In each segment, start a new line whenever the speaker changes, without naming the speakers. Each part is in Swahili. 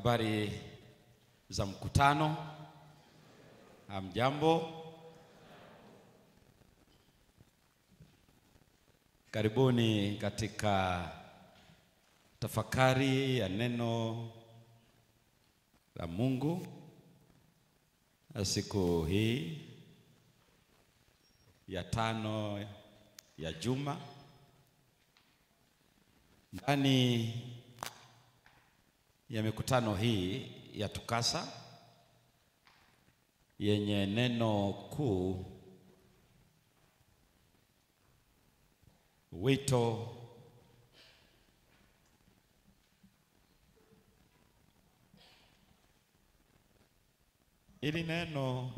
Habari za mkutano. Hamjambo. Karibuni katika tafakari ya neno la Mungu siku hii ya 5 ya juma. Ndani ya mikutano hii ya Tukasa yenye neno kuu wito ili neno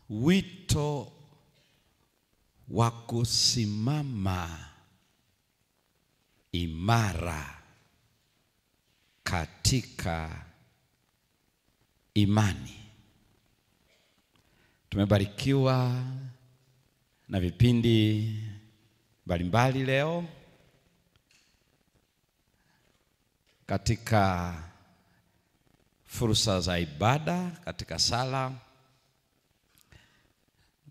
wito wa kusimama imara katika imani. Tumebarikiwa na vipindi mbalimbali leo katika fursa za ibada, katika sala,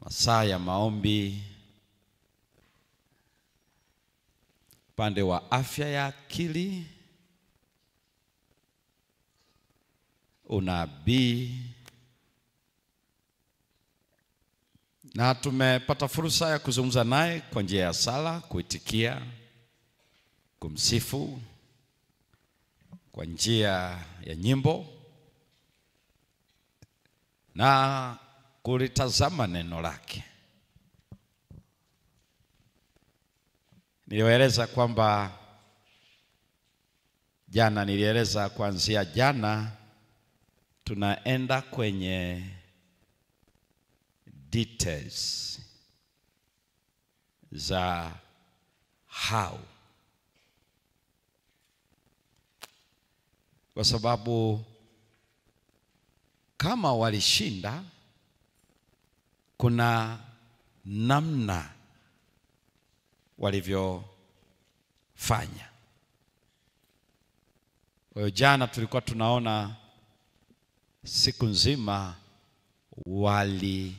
masaa ya maombi, upande wa afya ya akili, unabii, na tumepata fursa ya kuzungumza naye kwa njia ya sala, kuitikia, kumsifu kwa njia ya nyimbo na kulitazama neno lake. Nilieleza kwamba jana, nilieleza kuanzia jana tunaenda kwenye details za how, kwa sababu kama walishinda, kuna namna walivyofanya. Kwa hiyo jana tulikuwa tunaona siku nzima waliazimu.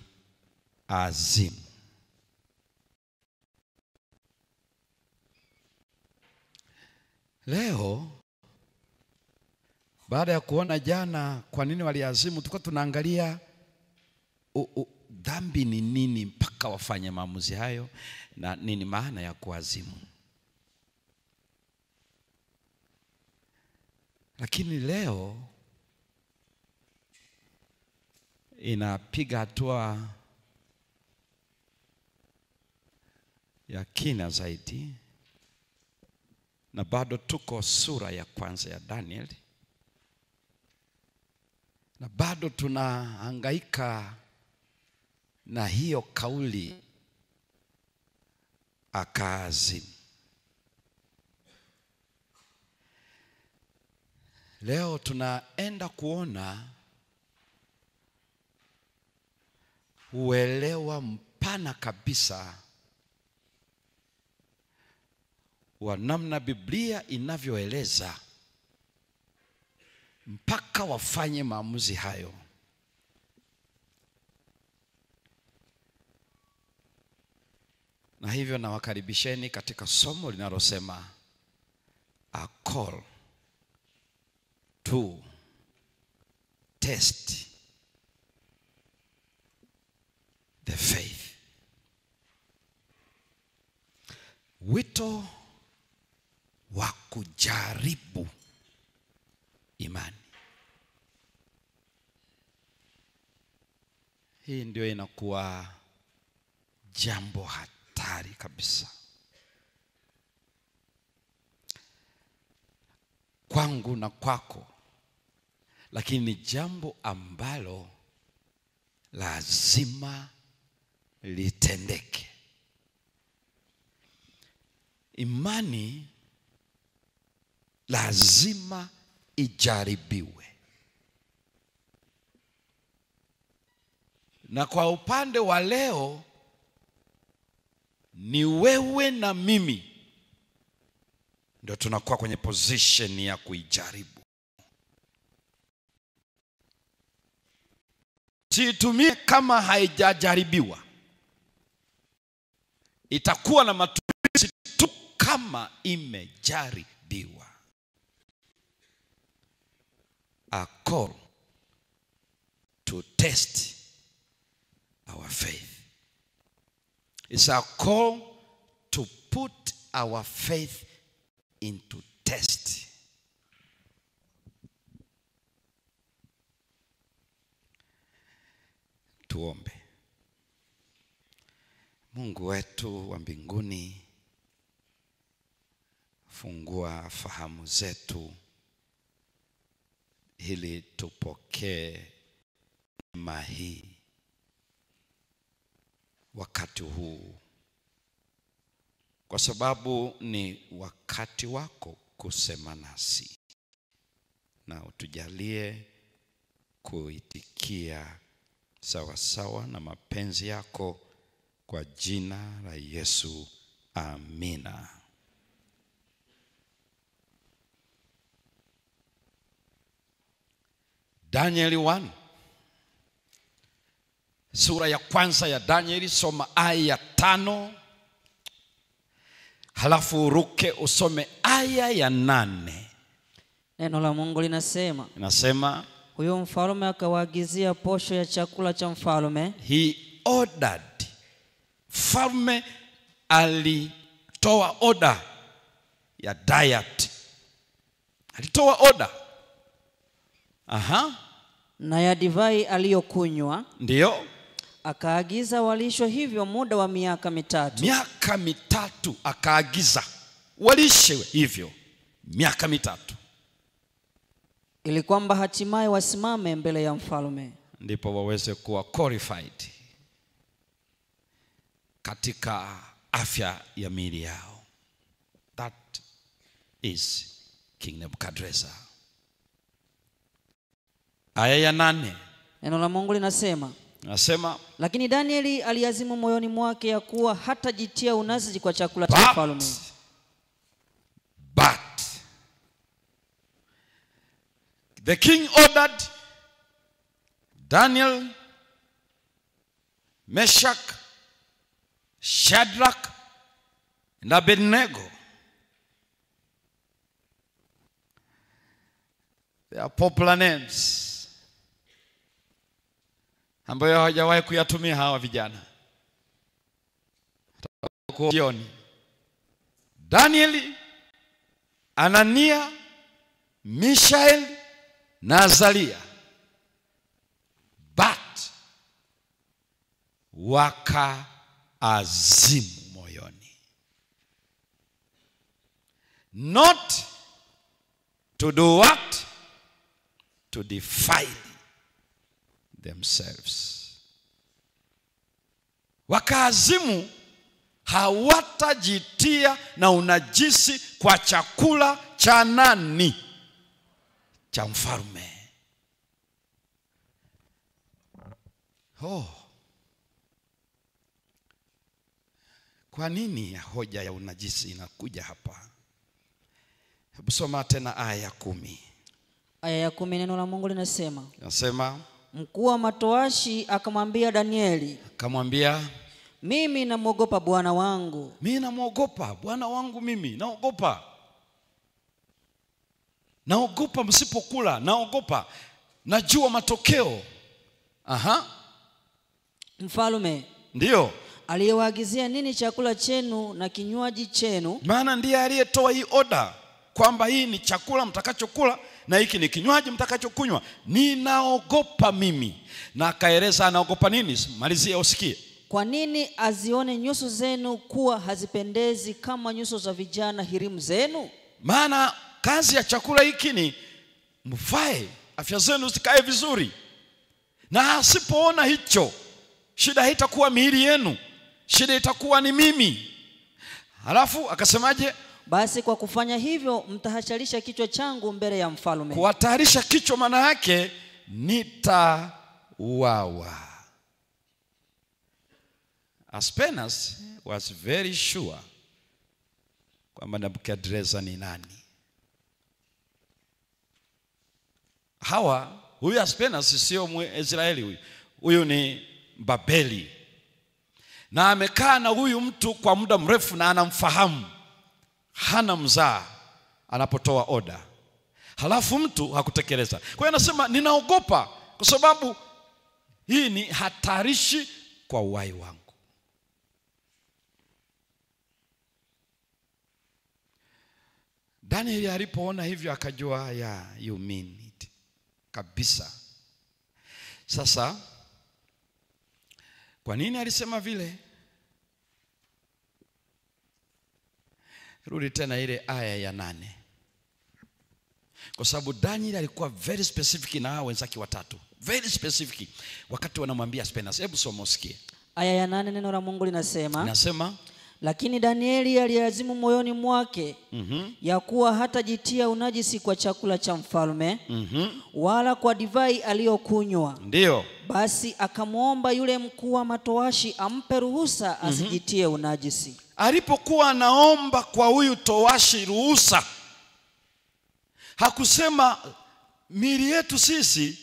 Leo baada ya kuona jana kwa nini waliazimu, tulikuwa tunaangalia dhambi ni nini mpaka wafanye maamuzi hayo, na nini maana ya kuazimu. Lakini leo inapiga hatua ya kina zaidi, na bado tuko sura ya kwanza ya Daniel, na bado tunahangaika na hiyo kauli akaazimu. Leo tunaenda kuona uelewa mpana kabisa wa namna Biblia inavyoeleza mpaka wafanye maamuzi hayo. Na hivyo nawakaribisheni katika somo linalosema a call to test the faith. Wito wa kujaribu imani. Hii ndio inakuwa jambo hatari kabisa kwangu na kwako, lakini ni jambo ambalo lazima litendeke. Imani lazima ijaribiwe. Na kwa upande wa leo ni wewe na mimi ndio tunakuwa kwenye position ya kuijaribu. Siitumie kama haijajaribiwa. Itakuwa na matumizi tu kama imejaribiwa. A call to test our faith. It's a call to put our faith into test. Tuombe. Mungu wetu wa mbinguni, fungua fahamu zetu ili tupokee neema hii wakati huu, kwa sababu ni wakati wako kusema nasi, na utujalie kuitikia sawa sawa na mapenzi yako, kwa jina la Yesu, amina. Danieli 1, sura ya kwanza ya Danieli, soma aya ya 5, halafu uruke usome aya ya 8.
Neno la Mungu linasema, huyo mfalme akawaagizia posho ya chakula cha mfalme.
He ordered. Mfalme alitoa order ya diet. Alitoa order.
Na ya divai aliyokunywa.
Ndio.
Akaagiza walishwe hivyo muda wa miaka 3.
Miaka 3 akaagiza walishwe hivyo miaka 3.
Ili kwamba hatimaye wasimame mbele ya mfalme.
Ndipo waweze kuwa qualified katika afya ya miili yao. That is King Nebuchadnezzar. Aya ya 8.
Neno la Mungu linasema, lakini Danieli aliazimu moyoni mwake ya kuwa hatajitia unajisi kwa chakula cha mfalme.
But the king ordered Daniel, Meshach, Shadrach and Abednego. They are popular names ambayo hawajawahi kuyatumia hawa vijana. Jioni, Danieli, Anania, Mishael na Azalia, but wakaazimu moyoni not to do what? To defile themselves. Wakaazimu hawatajitia na unajisi kwa chakula cha nani? Cha mfalme. Kwa nini hoja ya unajisi inakuja hapa? Hebu soma tena aya ya 10.
Aya ya 10, neno la Mungu linasema, mkuu wa matowashi akamwambia Danieli, mimi namuogopa Bwana wangu.
Mimi namuogopa Bwana wangu, mimi naogopa. Naogopa msipokula, naogopa. Najua matokeo.
Mfalme,
ndio
aliyewaagizia nini chakula chenu na kinywaji chenu.
Maana ndiye aliyetoa hii order kwamba hii ni chakula mtakachokula na hiki ni kinywaji mtakachokunywa. Ninaogopa mimi. Na akaeleza anaogopa nini. Malizia usikie.
Kwa nini azione nyuso zenu kuwa hazipendezi kama nyuso za vijana hirimu zenu?
Maana kazi ya chakula hiki ni mfae, afya zenu zikae vizuri. Na asipoona hicho, shida haitakuwa miili yenu, shida itakuwa ni mimi. Halafu akasemaje?
Basi kwa kufanya hivyo mtahatarisha kichwa changu mbele ya mfalme.
Kuhatarisha kichwa maana yake nitauawa. Aspenas was very sure kwamba Nebukadneza ni nani. Huyu Aspenas sio Israeli, huyu ni Babeli. Na amekaa na huyu mtu kwa muda mrefu na anamfahamu. Hana mzaa anapotoa oda. Halafu mtu hakutekeleza. Kwa hiyo anasema ninaogopa kwa sababu hii ni hatarishi kwa uhai wangu. Daniel alipoona hivyo akajua you mean it kabisa. Sasa kwa nini alisema vile? Rudi tena ile aya ya 8. Kwa sababu Daniel alikuwa very specific na wenzake watatu. Very specific wakati wanamwambia Aspenas. Hebu soma usikie.
Aya ya 8, neno la Mungu linasema.
Nasema,
lakini Danieli aliazimu moyoni mwake ya kuwa hatajitia unajisi kwa chakula cha mfalme wala kwa divai aliyokunywa.
Ndio.
Basi akamwomba yule mkuu wa matowashi ampe ruhusa asijitie unajisi.
Alipokuwa anaomba kwa huyu towashi ruhusa, hakusema miili yetu sisi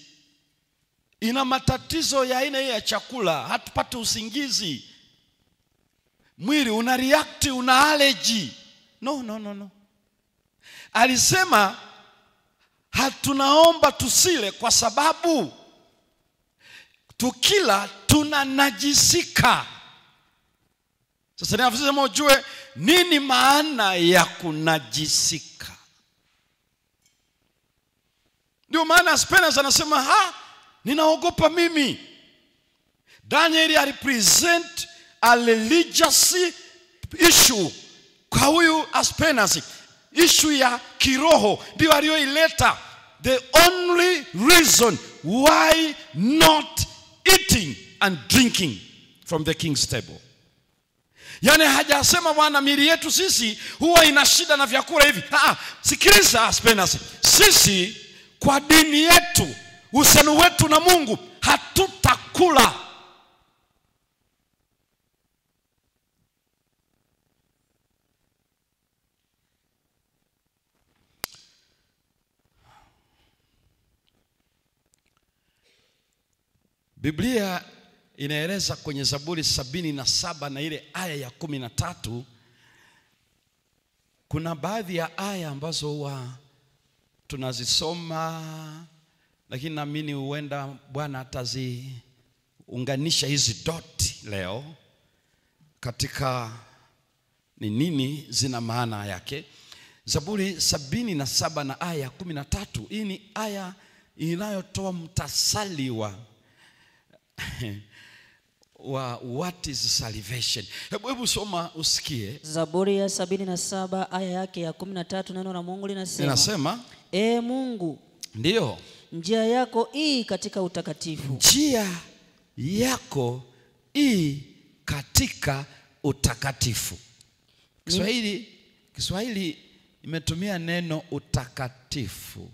ina matatizo ya aina ya chakula, hatupate usingizi, mwili una react, una allergy. No. Alisema hatunaomba tusile kwa sababu tukila tunanajisika. Sasa ninafundisha ujue nini maana ya kunajisika. Ndio maana Aspenas anasema ninaogopa mimi. Daniel alipresent a religious issue kwa huyu Aspenas, issue ya kiroho ndio aliyoileta. The only reason why not eating and drinking from the king's table. Yani hajasema bwana miili yetu sisi huwa ina shida na vyakula hivi. Sikiliza Aspenas, sisi kwa dini yetu, uhusiano wetu na Mungu, hatutakula. Biblia inaeleza kwenye Zaburi 77 na ile aya ya 13, kuna baadhi ya aya ambazo huwa tunazisoma, lakini naamini huenda Bwana ataziunganisha hizi dot leo katika ni nini zina maana yake. Zaburi 77 na aya 13, hii ni aya inayotoa mtasali wa what is salvation. Hebu soma usikie.
Zaburi ya 77 aya yake ya 13, neno la Mungu linasema.
Inasema,
Mungu,
ndio,
njia yako ii katika utakatifu.
Njia yako ii katika utakatifu. Kiswahili imetumia neno utakatifu,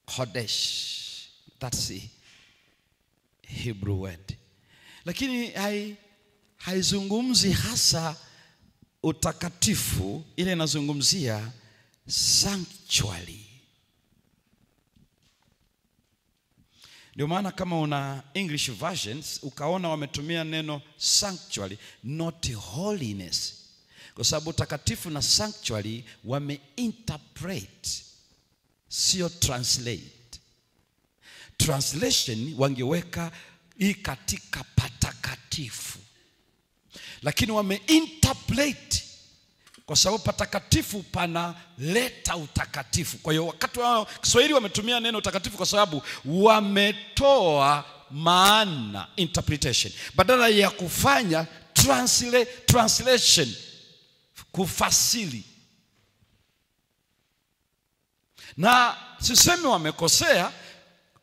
Kodesh. That's the Hebrew word. Lakini haizungumzi hasa utakatifu, ile inazungumzia sanctuary. Ndio maana kama una English versions ukaona wametumia neno sanctuary, not holiness. Kwa sababu utakatifu na sanctuary wameinterpret, sio translate. Translation wangeweka hii katika patakatifu, lakini wameinterpret kwa sababu patakatifu panaleta utakatifu. Kwa hiyo wakati wao Kiswahili wametumia neno utakatifu kwa sababu wametoa maana, interpretation, badala ya kufanya translation, kufasili. Na sisemi wamekosea,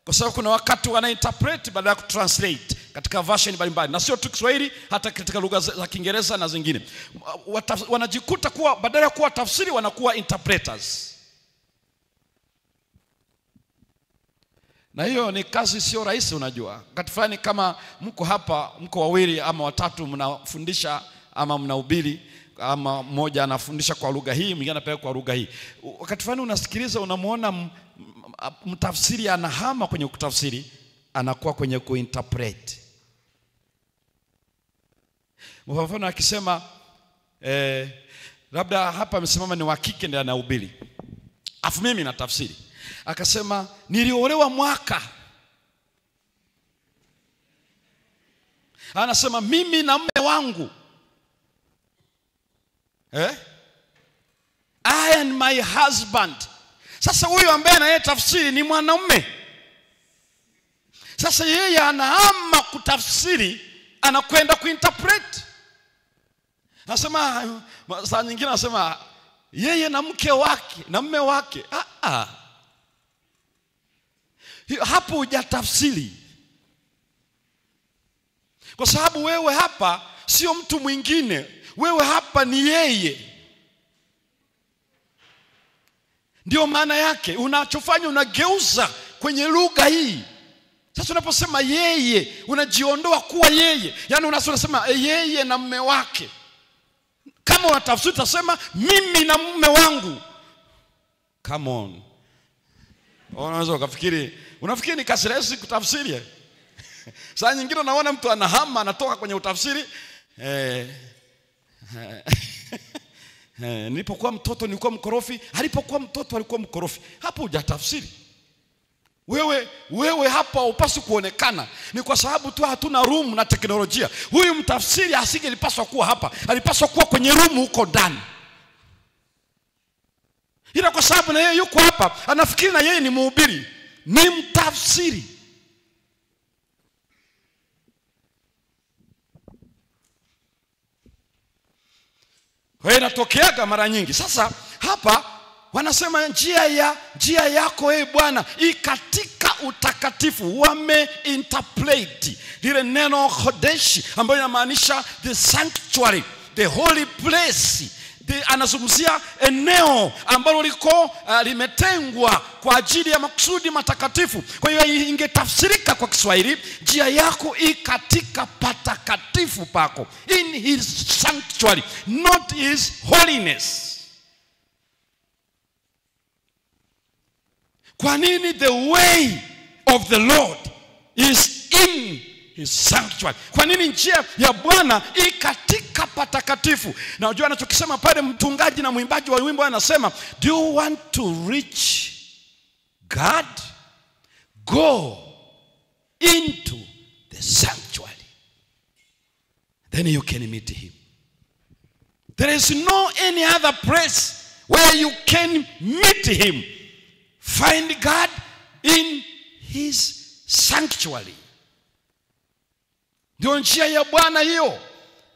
kwa sababu kuna wakati wana interpret badala ya kutranslate katika version mbalimbali, na sio tu Kiswahili, hata katika lugha za Kiingereza na zingine. Wanajikuta kuwa badala ya kuwa tafsiri wanakuwa interpreters. Na hiyo ni kazi sio rahisi. Unajua, wakati fulani kama mko hapa, mko wawili ama watatu, mnafundisha ama mnahubiri, ama mmoja anafundisha kwa lugha hii, mwingine anapeleka kwa lugha hii, wakati fulani unasikiliza, unamuona mtafsiri anahama kwenye kutafsiri, anakuwa kwenye kuinterpret. Mfano akisema labda hapa amesimama ni wa kike ndiye anahubiri, afu mimi na tafsiri, akasema niliolewa mwaka, anasema mimi na mume wangu, I and my husband. Sasa huyu ambaye anaye tafsiri ni mwanamume. Sasa yeye anaama kutafsiri, anakwenda kuinterpret. Anasema saa nyingine anasema yeye na mke wake na mume wake. Hapo hujatafsiri. Kwa sababu wewe hapa sio mtu mwingine, wewe hapa ni yeye. Ndio maana yake unachofanya, unageuza kwenye lugha hii. Sasa unaposema yeye, unajiondoa kuwa yeye. Yaani unasema yeye na mume wake. Kama unatafsiri utasema mimi na mume wangu. Come on. Unaweza unafikiri ni kazi rahisi kutafsiri? Saa nyingine unaona mtu anahama, anatoka kwenye utafsiri. Nilipokuwa mtoto nilikuwa mkorofi, alipokuwa mtoto alikuwa mkorofi. Hapo hujatafsiri. Wewe hapa upasi kuonekana. Ni kwa sababu tu hatuna room na teknolojia. Huyu mtafsiri asingelipaswa kuwa hapa, alipaswa kuwa kwenye room huko ndani. Ila kwa sababu na yeye yuko hapa, anafikiri na yeye ni mhubiri, ni mtafsiri. Wewe inatokeaga mara nyingi. Sasa hapa wanasema njia yako Bwana katika utakatifu. Wameinterpret lile neno Kodeshi ambayo inamaanisha the sanctuary, the holy place. Anazungumzia eneo ambalo liko limetengwa kwa ajili ya makusudi matakatifu. Kwa hiyo ingetafsirika kwa Kiswahili, njia yako katika patakatifu pako, in his sanctuary, not his holiness. Kwa nini? The way of the Lord is in his sanctuary. Kwa nini njia ya Bwana katika patakatifu? Na unajua anachokisema pale mtungaji na mwimbaji wa wimbo anasema, do you want to reach God? Go into the sanctuary. Then you can meet him. There is no any other place where you can meet him. Find God in his sanctuary. Ndio njia ya Bwana hiyo,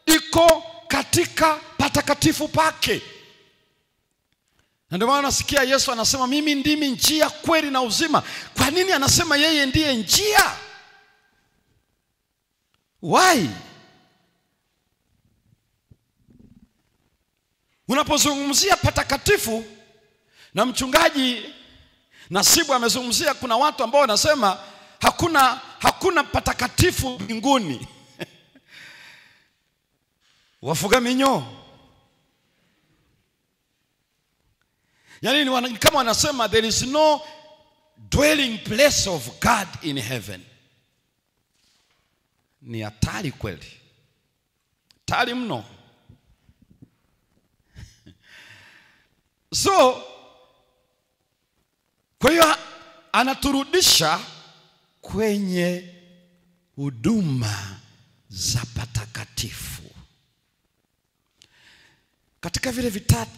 iko katika patakatifu pake. Na ndio maana nasikia Yesu anasema mimi ndimi njia, kweli na uzima. Kwa nini anasema yeye ndiye njia? Why? Unapozungumzia patakatifu, na mchungaji Nasibu amezungumzia, kuna watu ambao wanasema hakuna patakatifu mbinguni. Wafuga minyoo. Yaani kama wanasema there is no dwelling place of God in heaven. Ni hatari kweli. Hatari mno. So kwa hiyo anaturudisha kwenye huduma za patakatifu. Katika vile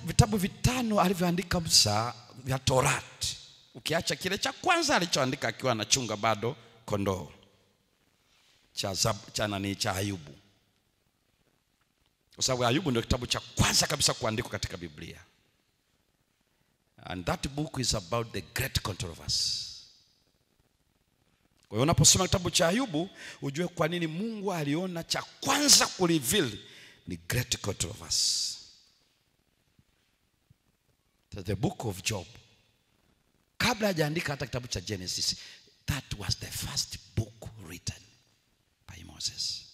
vitabu vitano alivyoandika Musa vya Torati, ukiacha kile cha kwanza alichoandika akiwa anachunga bado kondoo, cha Ayubu. Kwa sababu Ayubu ndio kitabu cha kwanza kabisa kuandikwa katika Biblia. And that book is about the great controversy. Kwa hiyo unaposoma kitabu cha Ayubu, ujue kwa nini Mungu aliona cha kwanza kureveal ni great controversy. The book of Job, kabla hajaandika hata kitabu cha Genesis, That was the first book written by Moses.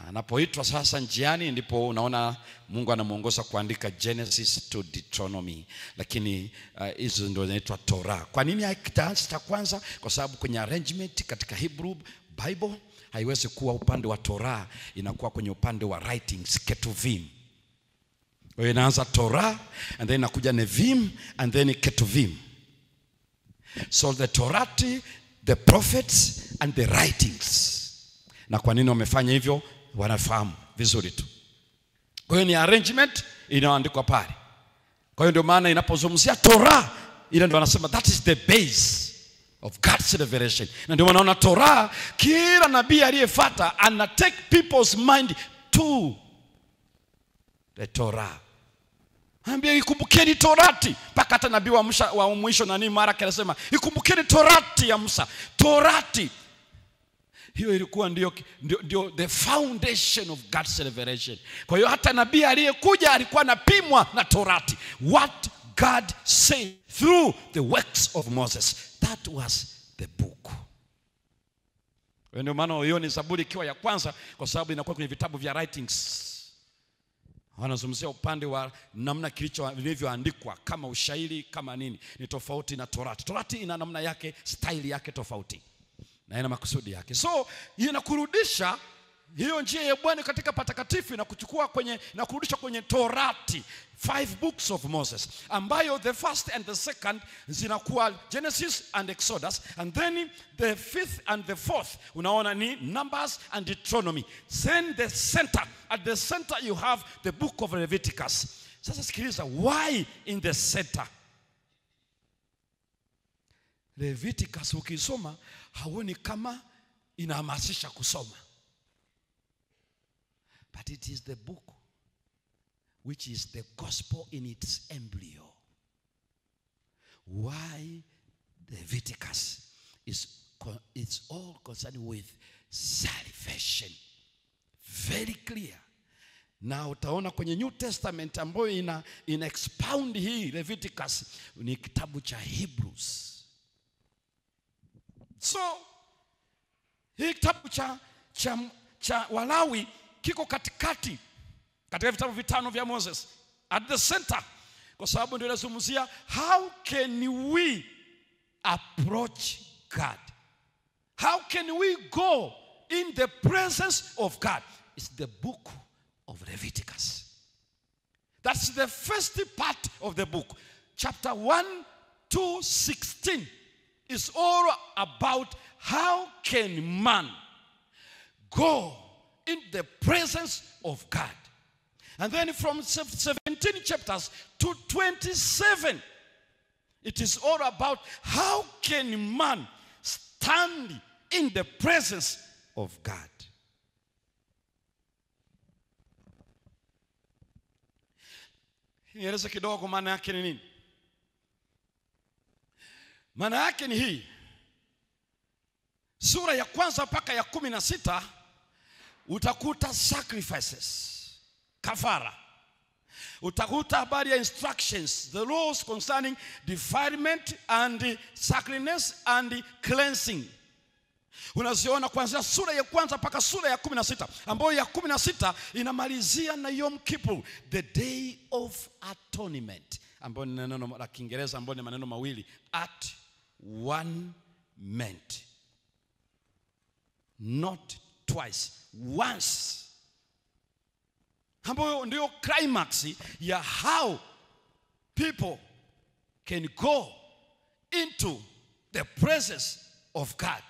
Anapoitwa sasa njiani, ndipo unaona Mungu anamuongoza kuandika Genesis to Deuteronomy, lakini hizo ndio zinaitwa Torah. Kwa nini haitaanza cha kwanza? Kwa sababu kwenye arrangement katika Hebrew Bible haiwezi kuwa upande wa Torah, inakuwa kwenye upande wa writings, Ketuvim. Kwa hiyo inaanza Torah and then inakuja Nevim and then Ketuvim. So the Torah, the prophets and the writings. Na kwa nini wamefanya hivyo? Wanafahamu vizuri tu. Kwa hiyo ni arrangement inaandikwa pale. Kwa hiyo ndio maana inapozungumzia Torah, ile ndio wanasema that is the base of God's revelation. Na ndio maana Torah, kila nabii aliyefuata ana take people's mind to the Torah. Ambia ikumbukeni Torati. Mpaka hata nabii wa mwisho nani Maraki anasema ikumbukeni Torati ya Musa. Torati. Hiyo ilikuwa ndio the foundation of God's revelation. Kwa hiyo hata nabii aliyekuja alikuwa anapimwa na Torati. What God said through the works of Moses. That was the book. Ndio maana hiyo ni Zaburi ikiwa ya kwanza, kwa sababu inakuwa kwenye vitabu vya writings. Wanazungumzia upande wa namna vilivyoandikwa, kama ushairi, kama nini. Ni tofauti na Torati. Torati ina namna yake, style yake tofauti, na ina makusudi yake. So inakurudisha hiyo njia ya Bwana katika patakatifu, na kuchukua kwenye na kurudisha kwenye Torati, 5 books of Moses, ambayo the first and the second zinakuwa Genesis and Exodus, and then the fifth and the fourth unaona ni Numbers and Deuteronomy. Then the center, at the center you have the book of Leviticus. Sasa sikiliza, why in the center? Leviticus ukisoma hauoni kama inahamasisha kusoma, but it is the book which is the gospel in its embryo. Why Leviticus it's all concerned with salvation. Very clear. Na utaona kwenye New Testament ambayo ina expound hii Leviticus ni kitabu cha Hebrews. So hii kitabu cha Walawi kiko katikati katika vitabu vitano vya Moses, at the center, kwa sababu ndio inazungumzia how can we approach God, how can we go in the presence of God. It's the book of Leviticus. That's the first part of the book. Chapter 1 to 16 is all about how can man go in the presence of God. And then from 17 chapters to 27, it is all about how can man stand in the presence of God. Nieleze kidogo maana yake ni nini? Maana yake ni hii. Sura ya kwanza mpaka ya 16 utakuta sacrifices, kafara. Utakuta habari ya instructions, the laws concerning defilement and sacredness and cleansing. Unaziona kuanzia sura ya kwanza mpaka sura ya 16, ambayo ya 16 inamalizia na Yom Kippur, the day of atonement, ambayo ni neno la Kiingereza ambayo ni maneno mawili, at one meant, not twice, once, ambayo ndio climax ya how people can go into the presence of God.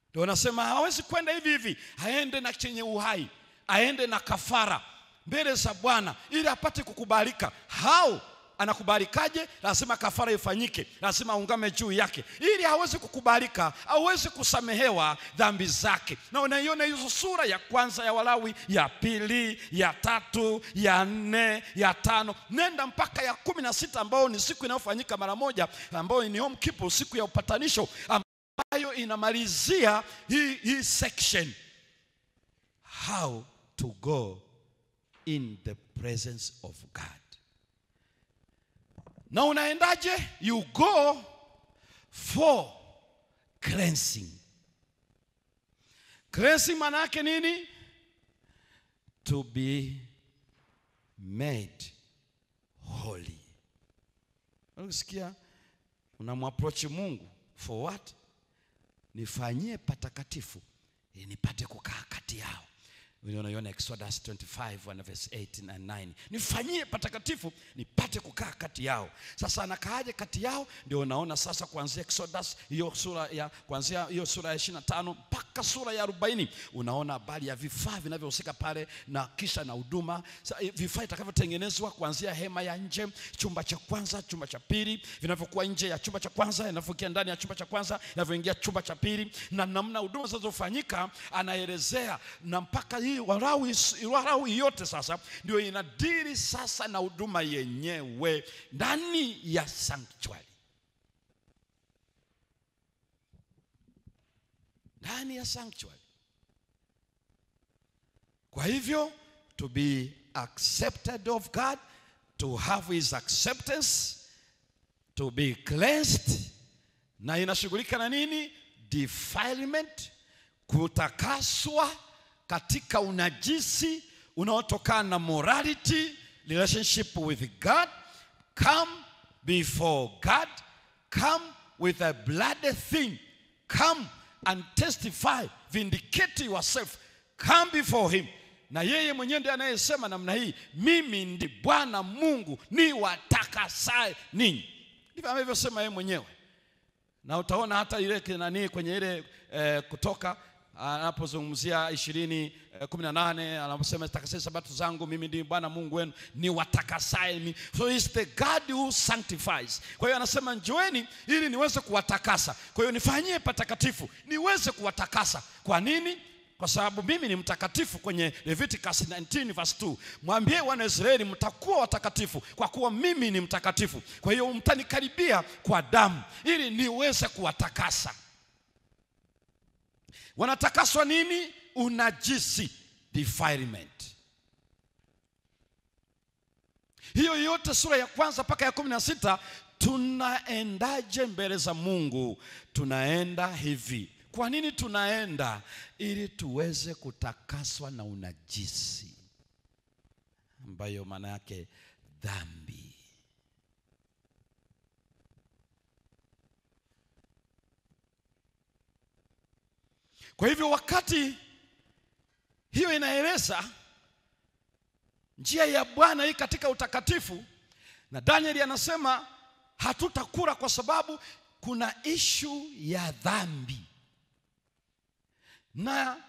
Ndio nasema hawezi kwenda hivi hivi, aende na chenye uhai, aende na kafara mbele za Bwana ili apate kukubalika. How anakubalikaje? Lazima kafara ifanyike, lazima ungame juu yake ili hawezi kukubalika, hawezi kusamehewa dhambi zake. Na unaiona hizo sura ya kwanza ya Walawi, ya pili, ya tatu, ya 4, ya 5, nenda mpaka ya 16 ambayo ni siku inayofanyika mara moja, ambayo ni Yom Kippur, siku ya upatanisho, ambayo inamalizia hii section, how to go in the presence of God. Na unaendaje? You go for cleansing. Cleansing maana yake nini? To be made holy. Unasikia? Unamapproach Mungu for what? Nifanyie patakatifu nipate kukaa kati yao. Unaona Exodus 25 verse 8 and 9. Nifanyie patakatifu nipate kukaa kati yao. Sasa anakaaje kati yao? Ndio unaona sasa kuanzia Exodus hiyo sura ya kuanzia hiyo sura ya 25 mpaka sura ya 40 unaona habari ya vifaa vinavyohusika pale na kisha na huduma. Vifaa vitakavyotengenezwa kuanzia hema ya nje, chumba cha kwanza, chumba cha pili, vinavyokuwa nje ya chumba cha kwanza, vinavyokuwa ndani ya chumba cha kwanza, vinavyoingia chumba cha pili, na namna huduma zinazofanyika anaelezea, na mpaka hii Walawi yote sasa ndio inadili sasa na huduma yenyewe ndani ya sanctuary. Ndani ya sanctuary. Kwa hivyo to be accepted of God, to have his acceptance, to be cleansed, na inashughulika na nini? Defilement, kutakaswa katika unajisi unaotokana na morality, relationship with God. Come before God, come with a bloody thing, come and testify, vindicate yourself, come before him. Na yeye mwenyewe ndiye anayesema namna hii, mimi ndi Bwana Mungu ni watakasaye ninyi. Ndivyo anavyosema yeye mwenyewe. Na utaona hata ile nani kwenye ile Kutoka anapozungumzia 20:18 anaposema takaseni sabato zangu, mimi ndi Bwana Mungu wenu ni watakasaye. So it's the God who sanctifies. Kwa hiyo anasema njoeni ili niweze kuwatakasa. Kwa hiyo nifanyie patakatifu niweze kuwatakasa. Kwa nini? Kwa sababu mimi ni mtakatifu. Kwenye Leviticus 19 verse 2, mwambie wana Israeli mtakuwa watakatifu kwa kuwa mimi ni mtakatifu. Kwa hiyo mtanikaribia kwa damu ili niweze kuwatakasa. Wanatakaswa nini? Unajisi, defilement. Hiyo yote sura ya kwanza mpaka ya 16. Tunaendaje mbele za Mungu? Tunaenda hivi. Kwa nini tunaenda? Ili tuweze kutakaswa na unajisi, ambayo maana yake dhambi. Kwa hivyo wakati hiyo inaeleza njia ya Bwana hii katika utakatifu, na Danieli anasema hatutakula kwa sababu kuna issue ya dhambi, na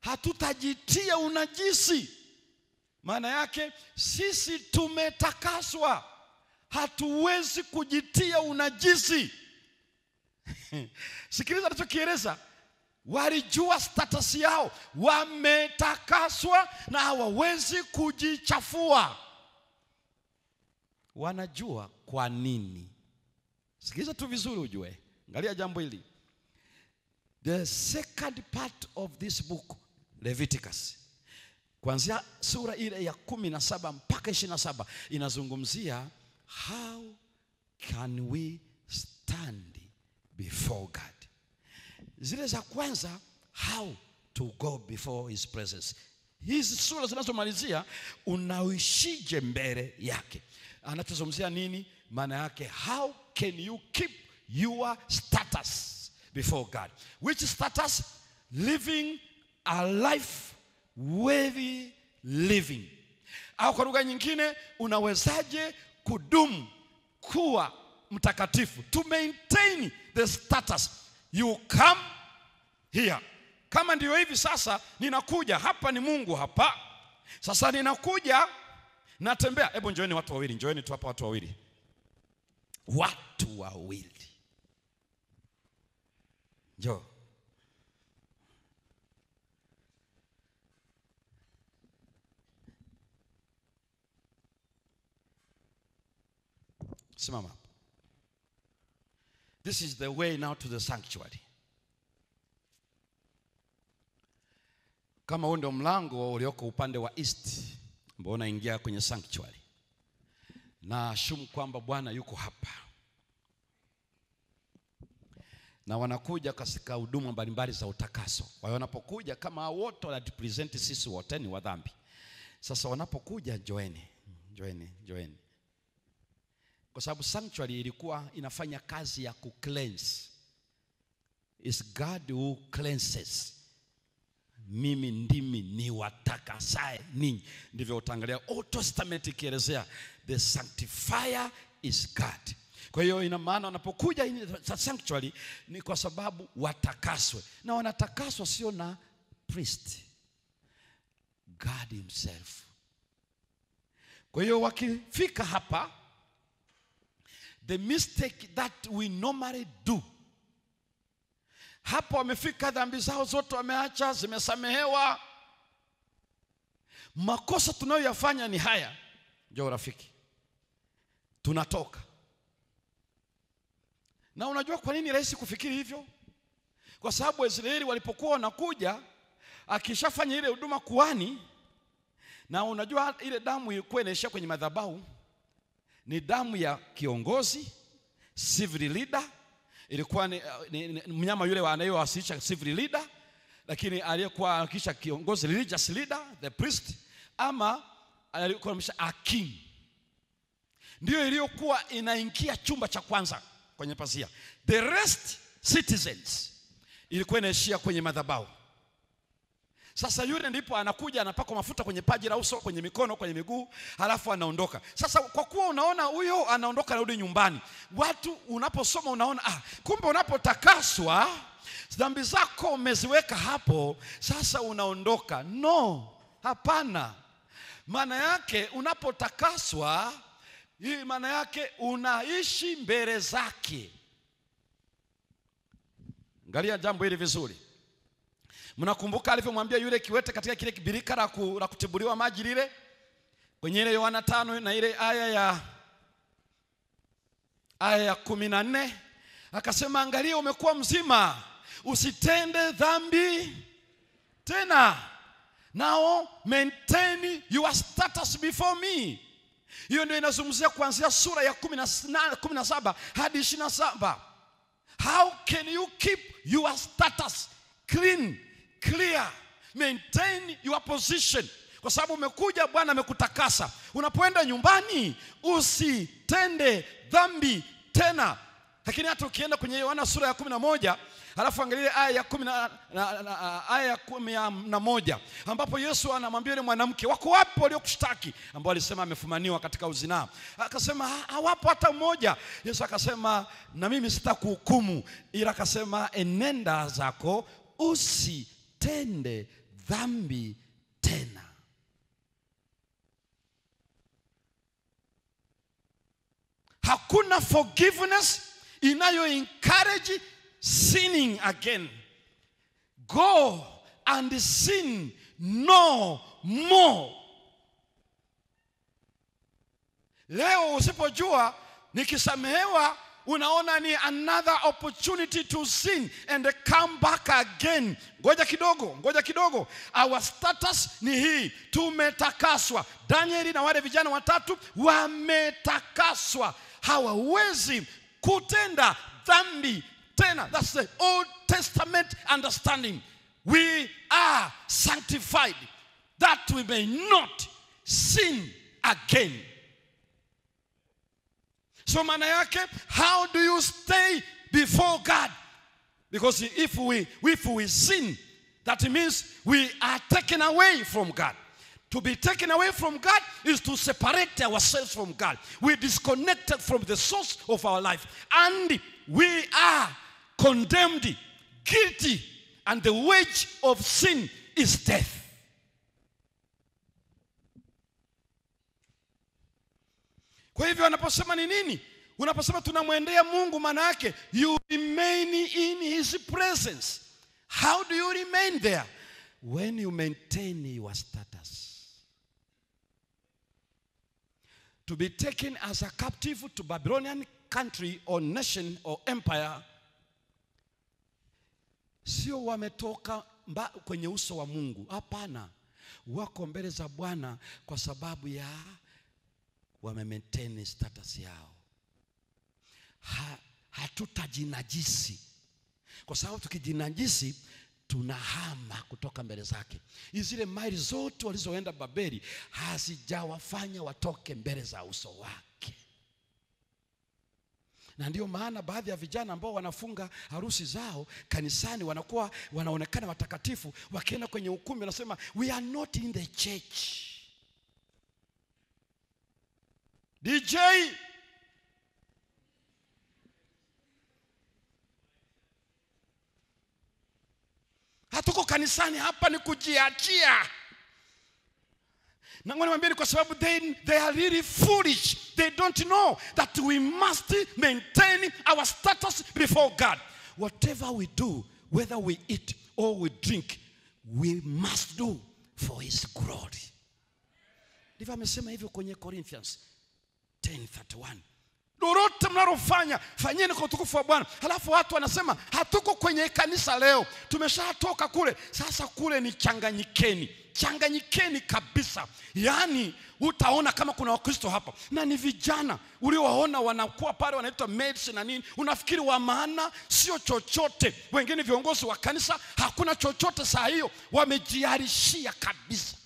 hatutajitia unajisi. Maana yake sisi tumetakaswa, hatuwezi kujitia unajisi. Sikiliza anachokieleza. Walijua status yao, wametakaswa na hawawezi kujichafua. Wanajua kwa nini. Sikiliza tu vizuri ujue. Angalia jambo hili. The second part of this book, Leviticus, kuanzia sura ile ya 17 mpaka 27, inazungumzia how can we stand before God. Zile za kwanza, how to go before his presence. Hizi sura zinazomalizia unaishije mbele yake. Anatuzungumzia nini? Maana yake how can you keep your status before God. Which status? Living a life worthy living. Au kwa lugha nyingine, unawezaje kudumu kuwa mtakatifu? To maintain the status. You come here. Kama ndio hivi sasa ninakuja hapa, ni Mungu hapa. Sasa ninakuja natembea. Hebu njoeni watu wawili, njoeni tu hapa watu wawili. Watu wawili. Njoo. Simama. This is the way now to the sanctuary. Kama huo ndio mlango ulioko upande wa east ambao unaingia kwenye sanctuary. na ashumu kwamba Bwana yuko hapa, na wanakuja katika huduma mbalimbali za utakaso. Kwa hiyo wanapokuja, kama wote wanarepresent sisi wote ni wa dhambi, sasa wanapokuja joeni, kwa sababu sanctuary ilikuwa inafanya kazi ya kucleanse. It's God who cleanses. Mimi ndimi ni watakasaye ninyi. Ndivyo utaangalia Old Testament ikielezea the sanctifier is God. Kwa hiyo ina maana wanapokuja sanctuary ni kwa sababu watakaswe, na wanatakaswa sio na priest, God himself. Kwa hiyo wakifika hapa, the mistake that we normally do, hapo wamefika, dhambi zao zote wameacha, zimesamehewa. Makosa tunayoyafanya ni haya. Njoo rafiki, tunatoka. Na unajua kwa nini rahisi kufikiri hivyo? Kwa sababu Israeli walipokuwa wanakuja, akishafanya ile huduma kuhani, na unajua ile damu ilikuwa inaishia kwenye madhabahu, ni damu ya kiongozi, civil leader. Ilikuwa ni mnyama yule anayewasilisha civil leader, lakini aliyekuwa akisha kiongozi, religious leader, the priest, ama alikuwa a king, ndio iliyokuwa inaingia chumba cha kwanza kwenye pazia. The rest citizens ilikuwa inaishia kwenye madhabahu. Sasa yule ndipo anakuja, anapaka mafuta kwenye paji la uso, kwenye mikono, kwenye miguu, halafu anaondoka. Sasa kwa kuwa unaona huyo anaondoka rudi nyumbani, watu unaposoma unaona kumbe unapotakaswa dhambi zako umeziweka hapo, sasa unaondoka. No, hapana. Maana yake unapotakaswa, hii maana yake unaishi mbele zake. Angalia jambo hili vizuri. Mnakumbuka alivyomwambia yule kiwete katika kile birika la kutibuliwa maji lile, kwenye ile Yohana 5 na ile aya ya 14, akasema angalia umekuwa mzima, usitende dhambi tena. Now maintain your status before me. Hiyo ndio inazungumzia kuanzia sura ya 17 hadi 27. How can you keep your status clean, clear, maintain your position? Kwa sababu umekuja, Bwana amekutakasa. Unapoenda nyumbani, usitende dhambi tena. Lakini hata ukienda kwenye Yohana sura ya 11, halafu angalia aya ya 11, ambapo Yesu anamwambia yule mwanamke, wako wapi waliokushtaki? Ambao alisema amefumaniwa katika uzinaa. Akasema hawapo hata mmoja. Yesu akasema na mimi sitakuhukumu, ila akasema enenda zako, usitende dhambi tena. Hakuna forgiveness inayo encourage sinning again. Go and sin no more. Leo usipojua nikisamehewa, unaona ni another opportunity to sin and come back again. Ngoja kidogo. Our status ni hii, tumetakaswa. Danieli na wale vijana watatu wametakaswa, hawawezi kutenda dhambi tena. That's the Old Testament understanding. We are sanctified that we may not sin again. So maana yake, how do you stay before God? Because if we sin, that means we are taken away from God. To be taken away from God is to separate ourselves from God. We disconnected from the source of our life, and we are condemned, guilty, and the wage of sin is death. Kwa hivyo anaposema ni nini? Unaposema tunamwendea Mungu, maana yake you remain in his presence. How do you remain there? When you maintain your status. To be taken as a captive to Babylonian country or nation or empire, sio wametoka kwenye uso wa Mungu. Hapana, wako mbele za Bwana kwa sababu ya wame-maintain status yao. Hatutajinajisi, kwa sababu tukijinajisi tunahama kutoka mbele zake. Zile maili zote walizoenda Babeli hazijawafanya watoke mbele za uso wake. Na ndio maana baadhi ya vijana ambao wanafunga harusi zao kanisani wanakuwa wanaonekana watakatifu, wakienda kwenye ukumbi wanasema we are not in the church. DJ, hatuko kanisani, hapa ni kujiachia. Na ngoni kwa sababu they are really foolish. They don't know that we must maintain our status before God. Whatever we do, whether we eat or we drink, we must do for his glory. Ndivyo amesema hivyo kwenye Corinthians 10:31. Lolote mnalofanya fanyeni kwa utukufu wa Bwana. Halafu watu wanasema hatuko kwenye kanisa leo, tumeshatoka kule. Sasa kule ni changanyikeni kabisa. Yaani utaona kama kuna Wakristo hapa na ni vijana uliowaona wanakuwa pale wanaitwa maids na nini, unafikiri wa maana, sio chochote. Wengine viongozi wa kanisa hakuna chochote saa hiyo, wamejiarishia kabisa.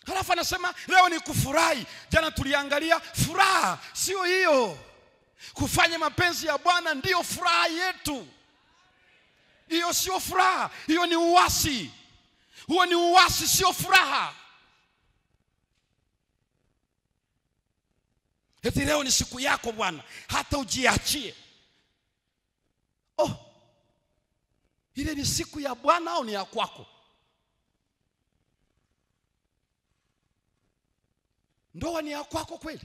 Halafu anasema leo ni kufurahi. Jana tuliangalia furaha sio hiyo. Kufanya mapenzi ya Bwana ndio furaha yetu. Hiyo sio furaha, hiyo ni uasi. Huo ni uasi, sio furaha. Eti leo ni siku yako Bwana, hata ujiachie. Ile ni siku ya Bwana au ni ya kwako? Ndoa ni ya kwako kweli?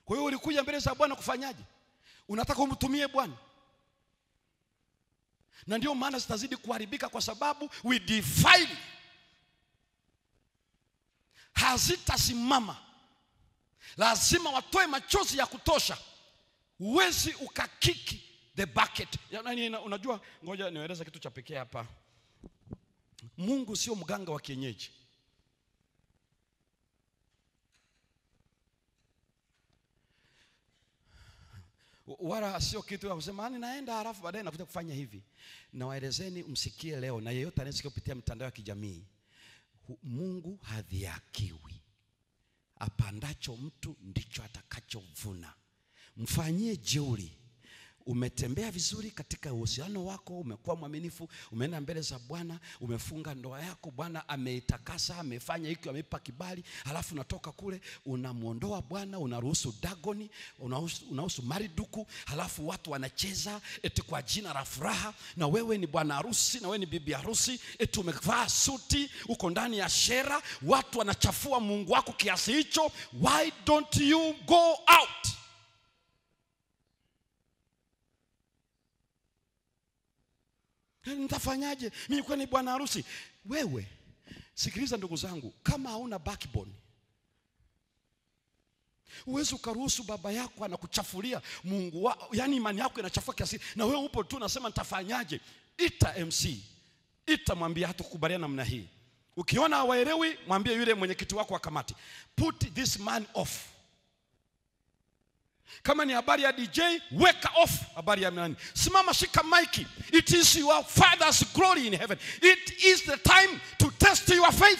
Kwa hiyo ulikuja mbele za Bwana kufanyaje? Unataka umtumie Bwana? Na ndio maana zitazidi kuharibika, kwa sababu we defile. Hazitasimama. Lazima watoe machozi ya kutosha. Uwezi ukakiki the bucket. Unajua, ngoja nieleze kitu cha pekee hapa. Mungu sio mganga wa kienyeji. Wala sio kitu ya kusema naenda halafu baadaye nakuja kufanya hivi. Na waelezeni msikie leo, na yeyote anayesikia kupitia mitandao ya kijamii, Mungu hadhihakiwi. Apandacho mtu ndicho atakachovuna. Mfanyie jeuri. Umetembea vizuri katika uhusiano wako, umekuwa mwaminifu, umeenda mbele za Bwana, umefunga ndoa yako, Bwana ameitakasa, amefanya hiki, ameipa kibali. Halafu unatoka kule unamuondoa Bwana, unaruhusu Dagoni, unaruhusu Mariduku. Halafu watu wanacheza eti kwa jina la furaha, na wewe ni bwana harusi na wewe ni bibi harusi, eti umevaa suti, uko ndani ya shera. Watu wanachafua Mungu wako kiasi hicho. Why don't you go out? Nitafanyaje? Mimi kwa ni bwana harusi. Wewe sikiliza ndugu zangu, kama hauna backbone, uwezo ukaruhusu baba yako anakuchafulia Mungu yani imani yako inachafua kiasi, na wewe upo tu unasema nitafanyaje? Ita MC, mwambie hatukubaliana namna hii. Ukiona hawaelewi, mwambie yule mwenyekiti wako wa kamati, put this man off. Kama ni habari ya DJ, weka off habari ya nani. Simama, shika maiki. It is your Father's glory in heaven. It is the time to test your faith.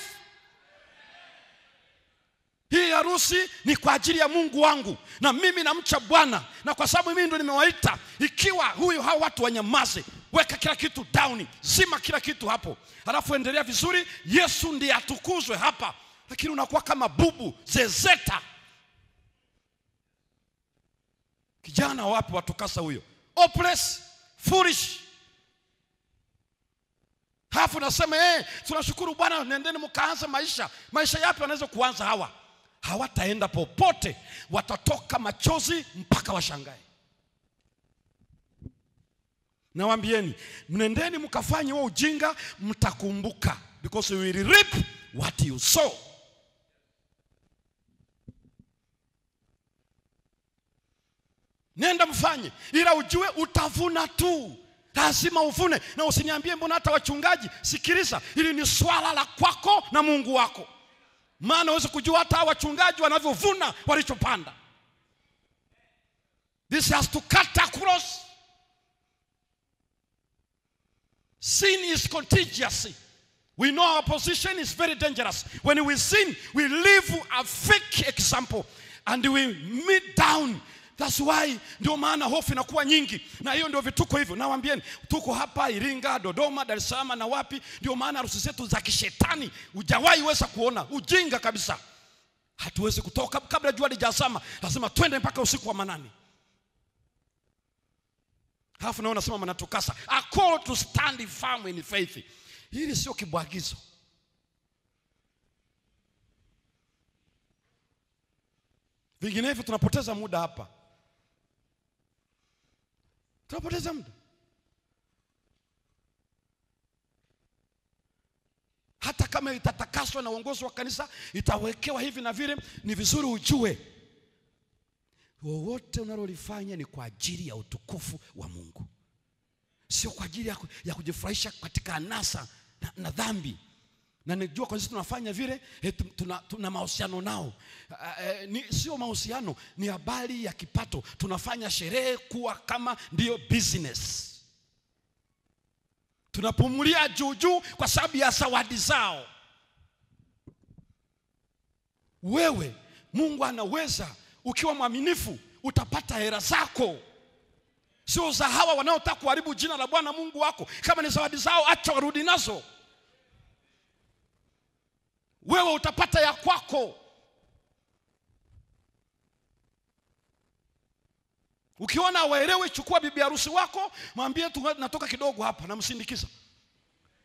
Hii harusi ni kwa ajili ya Mungu wangu, na mimi namcha Bwana, na kwa sababu mimi ndo nimewaita. Ikiwa hao watu wanyamaze, weka kila kitu down, zima kila kitu hapo, halafu endelea vizuri. Yesu ndiye atukuzwe hapa. Lakini unakuwa kama bubu zezeta. Kijana wapi watukasa huyo? Hopeless, foolish. Hafu nasema tunashukuru Bwana, nendeni mkaanza maisha. Maisha yapi wanaweza kuanza hawa? Hawataenda popote, watatoka machozi mpaka washangae. Nawaambieni, mnendeni mkafanye huo ujinga, mtakumbuka, because you will reap what you sow. Nenda mfanye, ila ujue utavuna tu. Lazima uvune. Na usiniambie mbona hata wachungaji. Sikiliza, hili ni swala la kwako na Mungu wako. Maana uweze kujua hata wachungaji wanavyovuna walichopanda. This has to cut across. Sin is contagious. We know our position is very dangerous. When we sin, we live a fake example and we meet down. That's why ndio maana hofu inakuwa nyingi. Na hiyo ndio vituko hivyo. Nawaambieni, tuko hapa Iringa, Dodoma, Dar es Salaam na wapi, ndio maana harusi zetu za kishetani hujawahi weza kuona. Ujinga kabisa. Hatuwezi kutoka kabla jua lijazama. Lazima twende mpaka usiku wa manane. Hafu na unasema mnatukasa. A call to stand firm in faith. Hili sio kibwagizo. Vinginevyo tunapoteza muda hapa. Tunapoteza muda. Hata kama itatakaswa na uongozi wa kanisa, itawekewa hivi na vile, ni vizuri ujue wowote unalolifanya ni kwa ajili ya utukufu wa Mungu. Sio kwa ajili ya kujifurahisha katika anasa na dhambi. Na nijua kwa sisi tunafanya vile, tuna mahusiano nao. Sio mahusiano, ni habari ya kipato. Tunafanya sherehe kuwa kama ndio business. Tunapumulia juu kwa sababu ya zawadi zao. Wewe, Mungu anaweza, ukiwa mwaminifu, utapata hela zako. Sio za hawa wanaotaka kuharibu jina la Bwana Mungu wako. Kama ni zawadi zao, acha warudi nazo. Wewe utapata ya kwako. Ukiona waelewe, chukua bibi harusi wako, mwambie natoka kidogo hapa, na msindikiza.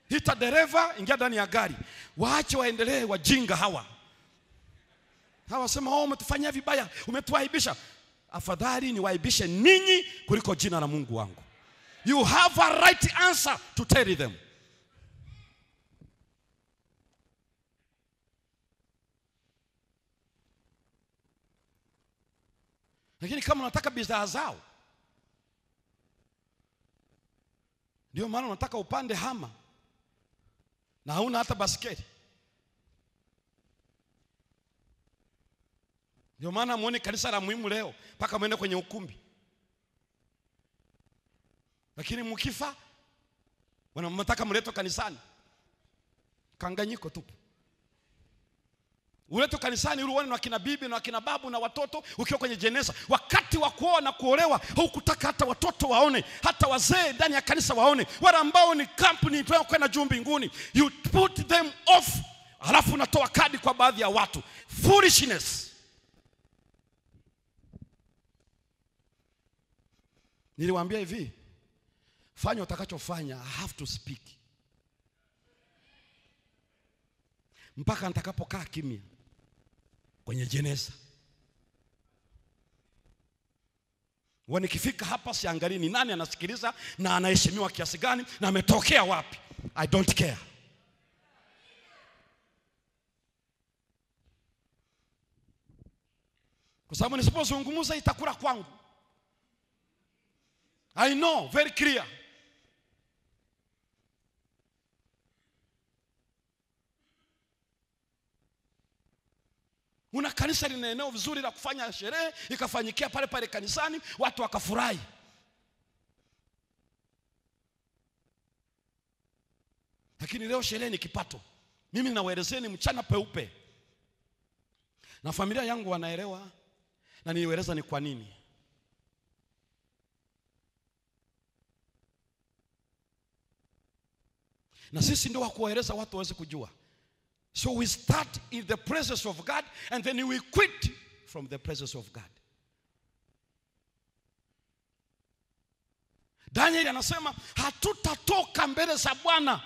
Hita dereva, ingia ndani ya gari. Waache waendelee wajinga hawa. Hawa sema, umetufanyia vibaya, umetuaibisha. Afadhali ni waibishe ninyi kuliko jina la Mungu wangu. You have a right answer to tell them. Lakini kama unataka bidhaa zao, ndio maana unataka upande hama na hauna hata basikeli. Ndio maana muone kanisa la muhimu leo mpaka mwende kwenye ukumbi. Lakini mkifa wanamtaka mleto kanisani. Kanganyiko tupo. Uleto kanisani ili uone na kina bibi na kina babu na watoto ukiwa kwenye jeneza. Wakati wa kuoa na kuolewa hukutaka hata watoto waone, hata wazee ndani ya kanisa waone. Wale ambao ni company tunao kwenda juu mbinguni, you put them off. Halafu unatoa kadi kwa baadhi ya watu. Foolishness. Niliwaambia hivi, fanya utakachofanya, I have to speak. Mpaka nitakapokaa kimya kwenye jeneza. Nikifika hapa siangalii ni nani anasikiliza na anaheshimiwa kiasi gani na ametokea wapi. I don't care. Kwa sababu nisipozungumza itakula kwangu. I know, very clear. Una kanisa lina eneo vizuri la kufanya sherehe, ikafanyikia pale pale kanisani, watu wakafurahi. Lakini leo sherehe ni kipato. Mimi ninawaelezeni mchana peupe. Na familia yangu wanaelewa, na nieleza ni kwa nini. Na sisi ndio wa kuwaeleza watu waweze kujua. So we start in the presence of God and then we quit from the presence of God. Daniel anasema hatutatoka mbele za Bwana.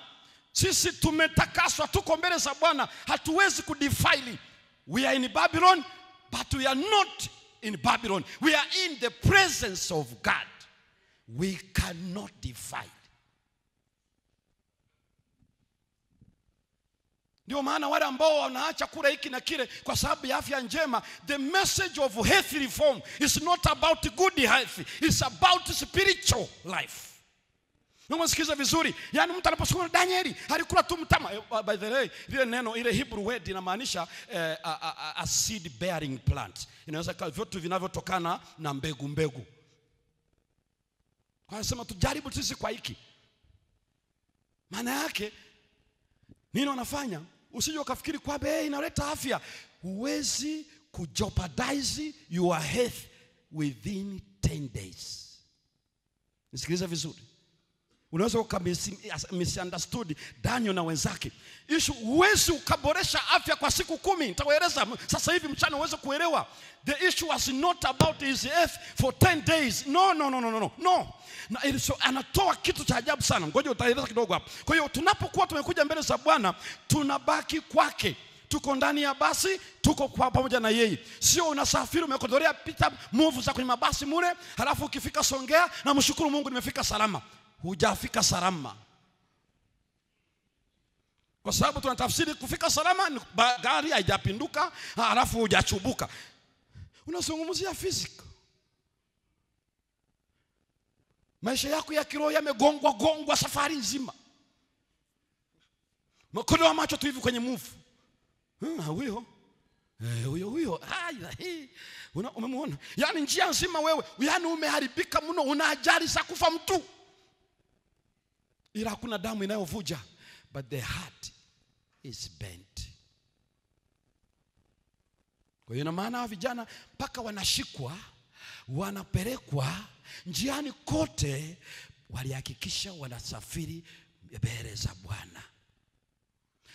Sisi tumetakaswa, tuko mbele za Bwana. Hatuwezi kudefile. We are in Babylon, but we are not in Babylon. We are in the presence of God. We cannot defile. Ndio maana wale ambao wanaacha kula hiki na kile kwa sababu ya afya njema, the message of health reform is not about good health, it's about spiritual life. Unasikiza vizuri? Yaani mtu anaposema Danieli alikula tu mtama. By the way, ile neno ile Hebrew word inamaanisha a seed bearing plant. Inaweza kuwa vitu vinavyotokana na mbegu. Kwa nasema tujaribu sisi kwa hiki. Maana yake nini wanafanya? Usije ukafikiri kwamba inaleta afya. Huwezi kujeopardize your health within 10 days. Nisikilize vizuri. Unaweza misunderstood Daniel na wenzake. Huwezi ukaboresha afya kwa siku 10. Nitawaeleza sasa hivi mchana uweze kuelewa. The issue was not about his health for 10 days. No. Na anatoa kitu cha ajabu sana. Ngoja utaeleza kidogo hapo. Kwa hiyo tunapokuwa tumekuja mbele za Bwana, tunabaki kwake. Tuko ndani ya basi, tuko kwa pamoja na yeye. Sio unasafiri umekodolea pita move za kwenye mabasi mure, halafu ukifika Songea na mshukuru Mungu nimefika salama. Hujafika salama. Kwa sababu tunatafsiri kufika salama gari haijapinduka, halafu hujachubuka. Unazungumzia physical. Maisha yako ya kiroho yamegongwa safari nzima. Mkono wa macho tu hivi kwenye move. Huyo. Umemwona? Yaani njia nzima wewe, yaani umeharibika mno, una ajali za kufa mtu. Ila hakuna damu inayovuja, but the heart is bent. Kwa hiyo maana vijana mpaka wanashikwa, wanapelekwa njiani kote, walihakikisha wanasafiri mbele za Bwana.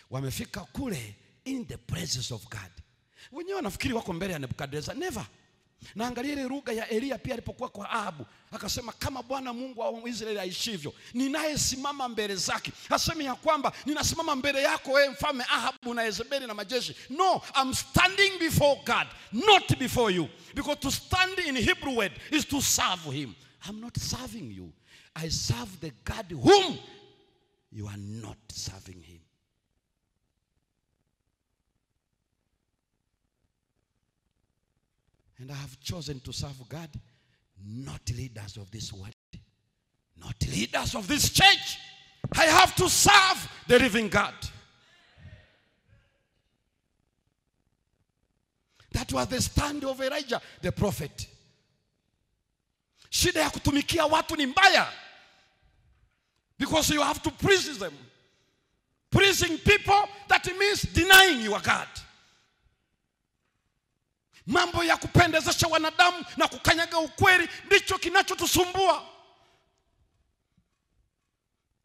Wamefika kule in the presence of God. Wenyewe wanafikiri wako mbele ya Nebukadneza. Never. Na angalia ile lugha ya Elia pia alipokuwa kwa Ahabu. Akasema kama Bwana Mungu wa Israeli aishivyo, ninayesimama mbele zake. Hasemi ya kwamba ninasimama mbele yako wewe mfalme Ahabu na Yezebeli na majeshi. No, I'm standing before God, not before you. Because to stand in Hebrew word is to serve him. I'm not serving you. I serve the God whom you are not serving him. And I have chosen to serve God, not leaders of this world, not leaders of this church. I have to serve the living God. That was the stand of Elijah, the prophet. Shida ya kutumikia watu ni mbaya. Because you have to please them. Pleasing people, that means denying your God. Mambo ya kupendezesha wanadamu na kukanyaga ukweli ndicho kinachotusumbua.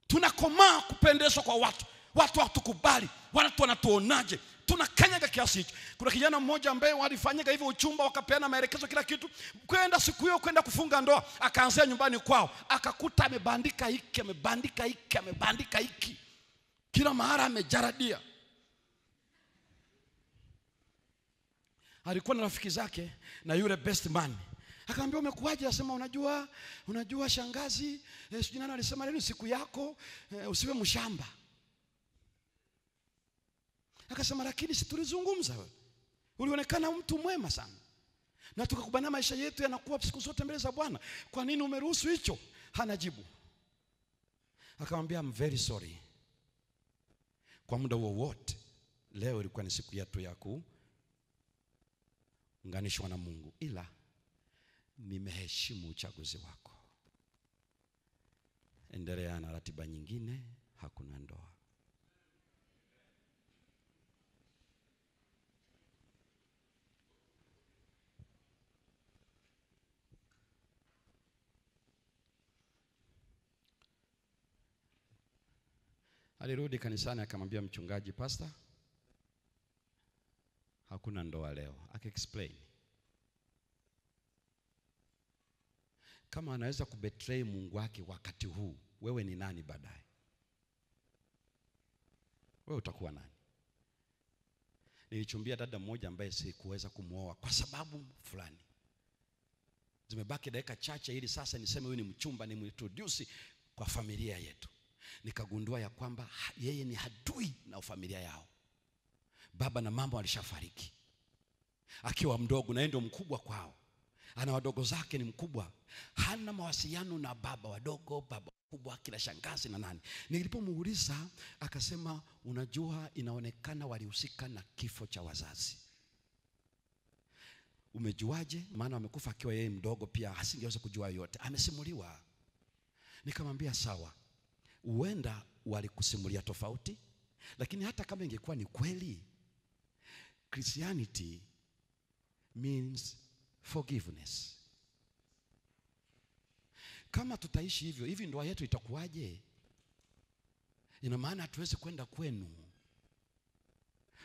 Tunakomaa kupendezwa kwa watu. Watu hatukubali. Watu wanatuonaje? Tunakanyaga kiasi hicho. Kuna kijana mmoja ambaye walifanyika hivyo uchumba, wakapeana maelekezo kila kitu. Kwenda siku hiyo kwenda kufunga ndoa, akaanzia nyumbani kwao. Akakuta amebandika hiki. Kila mahara amejaradia. Alikuwa na rafiki zake na yule best man. Akamwambia umekuaje? Asema unajua shangazi, sijui nani alisema leo siku yako, usiwe mshamba. Akasema lakini si tulizungumza wewe. Ulionekana mtu mwema sana. Na tukakubana maisha yetu yanakuwa siku zote mbele za Bwana. Kwa nini umeruhusu hicho? Hana jibu. Akamwambia I'm very sorry. Kwa muda wowote leo ilikuwa ni siku yetu ya kuunganishwa na Mungu, ila nimeheshimu uchaguzi wako. Endelea na ratiba nyingine, hakuna ndoa. Alirudi kanisani akamwambia mchungaji, pastor, hakuna ndoa leo. Aka-explain. Kama anaweza kubetray Mungu wake wakati huu, wewe ni nani baadaye? Wewe utakuwa nani? Nilichumbia dada mmoja ambaye sikuweza kumuoa kwa sababu fulani. Zimebaki dakika chache ili sasa niseme huyu ni mchumba, ni introduce kwa familia yetu. Nikagundua ya kwamba yeye ni adui na familia yao. Baba na mama walishafariki akiwa mdogo, na yeye ndio mkubwa kwao. Ana wadogo zake ni mkubwa. Hana mawasiliano na baba wadogo, baba kubwa, kila shangazi na nani. Nilipomuuliza akasema, unajua inaonekana walihusika na kifo cha wazazi. Umejuaje? Maana amekufa akiwa yeye mdogo, pia asingeweza kujua yote, amesimuliwa. Nikamwambia sawa, huenda walikusimulia tofauti, lakini hata kama ingekuwa ni kweli, Christianity means forgiveness. Kama tutaishi hivyo, hivi ndoa yetu itakuwaje? Ina maana hatuwezi kwenda kwenu,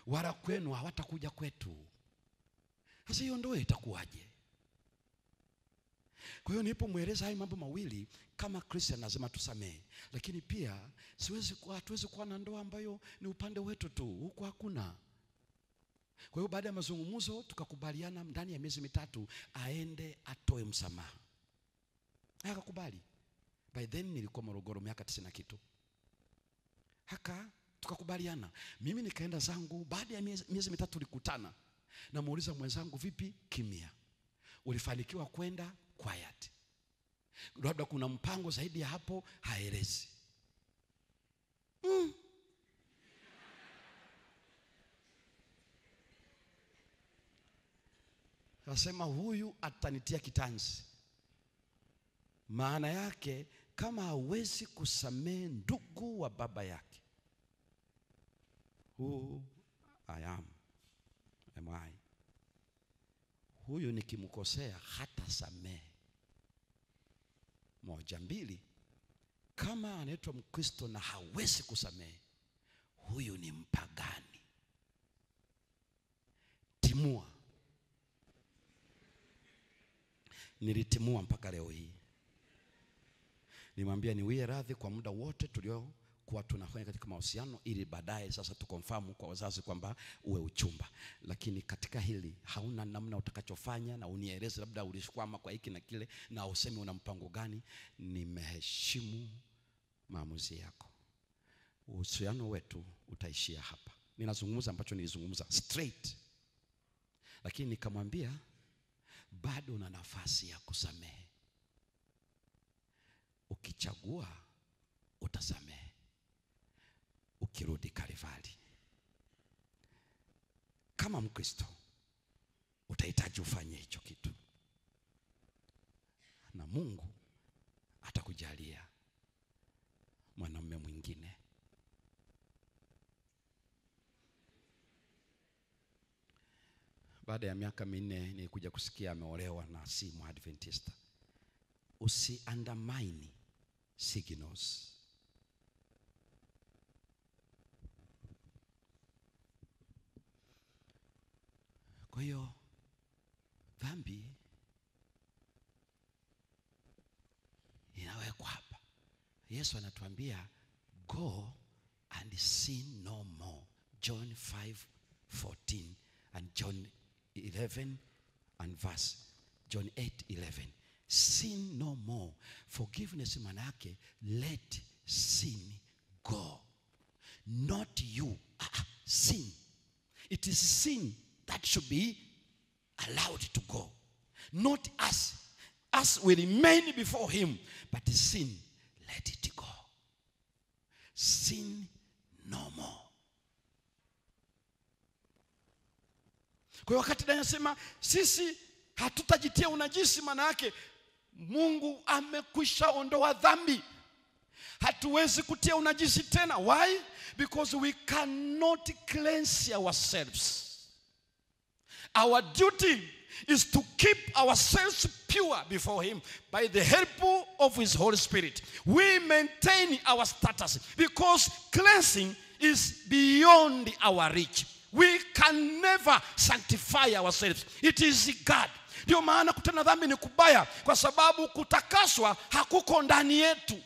wala kwenu hawatakuja kwetu. Sasa hiyo ndoa itakuwaje? Kwa hiyo nilipomweleza haya mambo mawili, kama Christian lazima tusamehe, lakini pia hatuwezi kuwa na ndoa ambayo ni upande wetu tu, huko hakuna. Kwa hiyo baada ya mazungumzo tukakubaliana ndani ya miezi 3 aende atoe msamaha. Akakubali. By then nilikuwa Morogoro miaka 90 na kitu. Tukakubaliana. Mimi nikaenda zangu. Baada ya miezi 3 tulikutana. Namuuliza mwenzangu, vipi? Kimya. Ulifanikiwa kwenda? Quiet. Labda kuna mpango zaidi ya hapo? Haelezi. Akasema huyu atanitia kitanzi. Maana yake kama hawezi kusamehe ndugu wa baba yake, who am I? Huyu nikimkosea hata samehe. 1, 2, kama anaitwa Mkristo na hawezi kusamehe, huyu ni mpagani. Timua. Nilitimua mpaka leo hii. Nimwambia niwie radhi kwa muda wote tuliokuwa tunafanya katika mahusiano, ili baadaye sasa tukonfamu kwa wazazi kwamba uwe uchumba. Lakini katika hili hauna namna utakachofanya, na unieleze labda ulishikwama kwa hiki na kile, na useme una mpango gani. Nimeheshimu maamuzi yako. Uhusiano wetu utaishia hapa. Ninazungumza ambacho nilizungumza straight. Lakini nikamwambia bado una nafasi ya kusamehe. Ukichagua utasamehe. Ukirudi Kalvari kama Mkristo, utahitaji ufanye hicho kitu, na Mungu atakujalia mwanamume mwingine. Baada ya miaka 4 nilikuja kusikia ameolewa na si Mwadventista. Usiandamine signals. Kwa hiyo dhambi inawekwa hapa. Yesu anatuambia go and sin no more. John 5:14 and John 11 and verse John 8:11. Sin no more. Forgiveness maana yake let sin go. Not you. Sin. It is sin that should be allowed to go. Not us. Us will remain before him. But the sin, let it go. Sin no more. Kwa wakati Daniel anasema sisi hatutajitia unajisi, maana yake Mungu amekwisha ondoa dhambi. Hatuwezi kutia unajisi tena. Why? Because we cannot cleanse ourselves. Our duty is to keep ourselves pure before him by the help of his Holy Spirit. We maintain our status because cleansing is beyond our reach. We can never sanctify ourselves. It is God. Ndio maana kutenda dhambi ni kubaya, kwa sababu kutakaswa hakuko ndani yetu.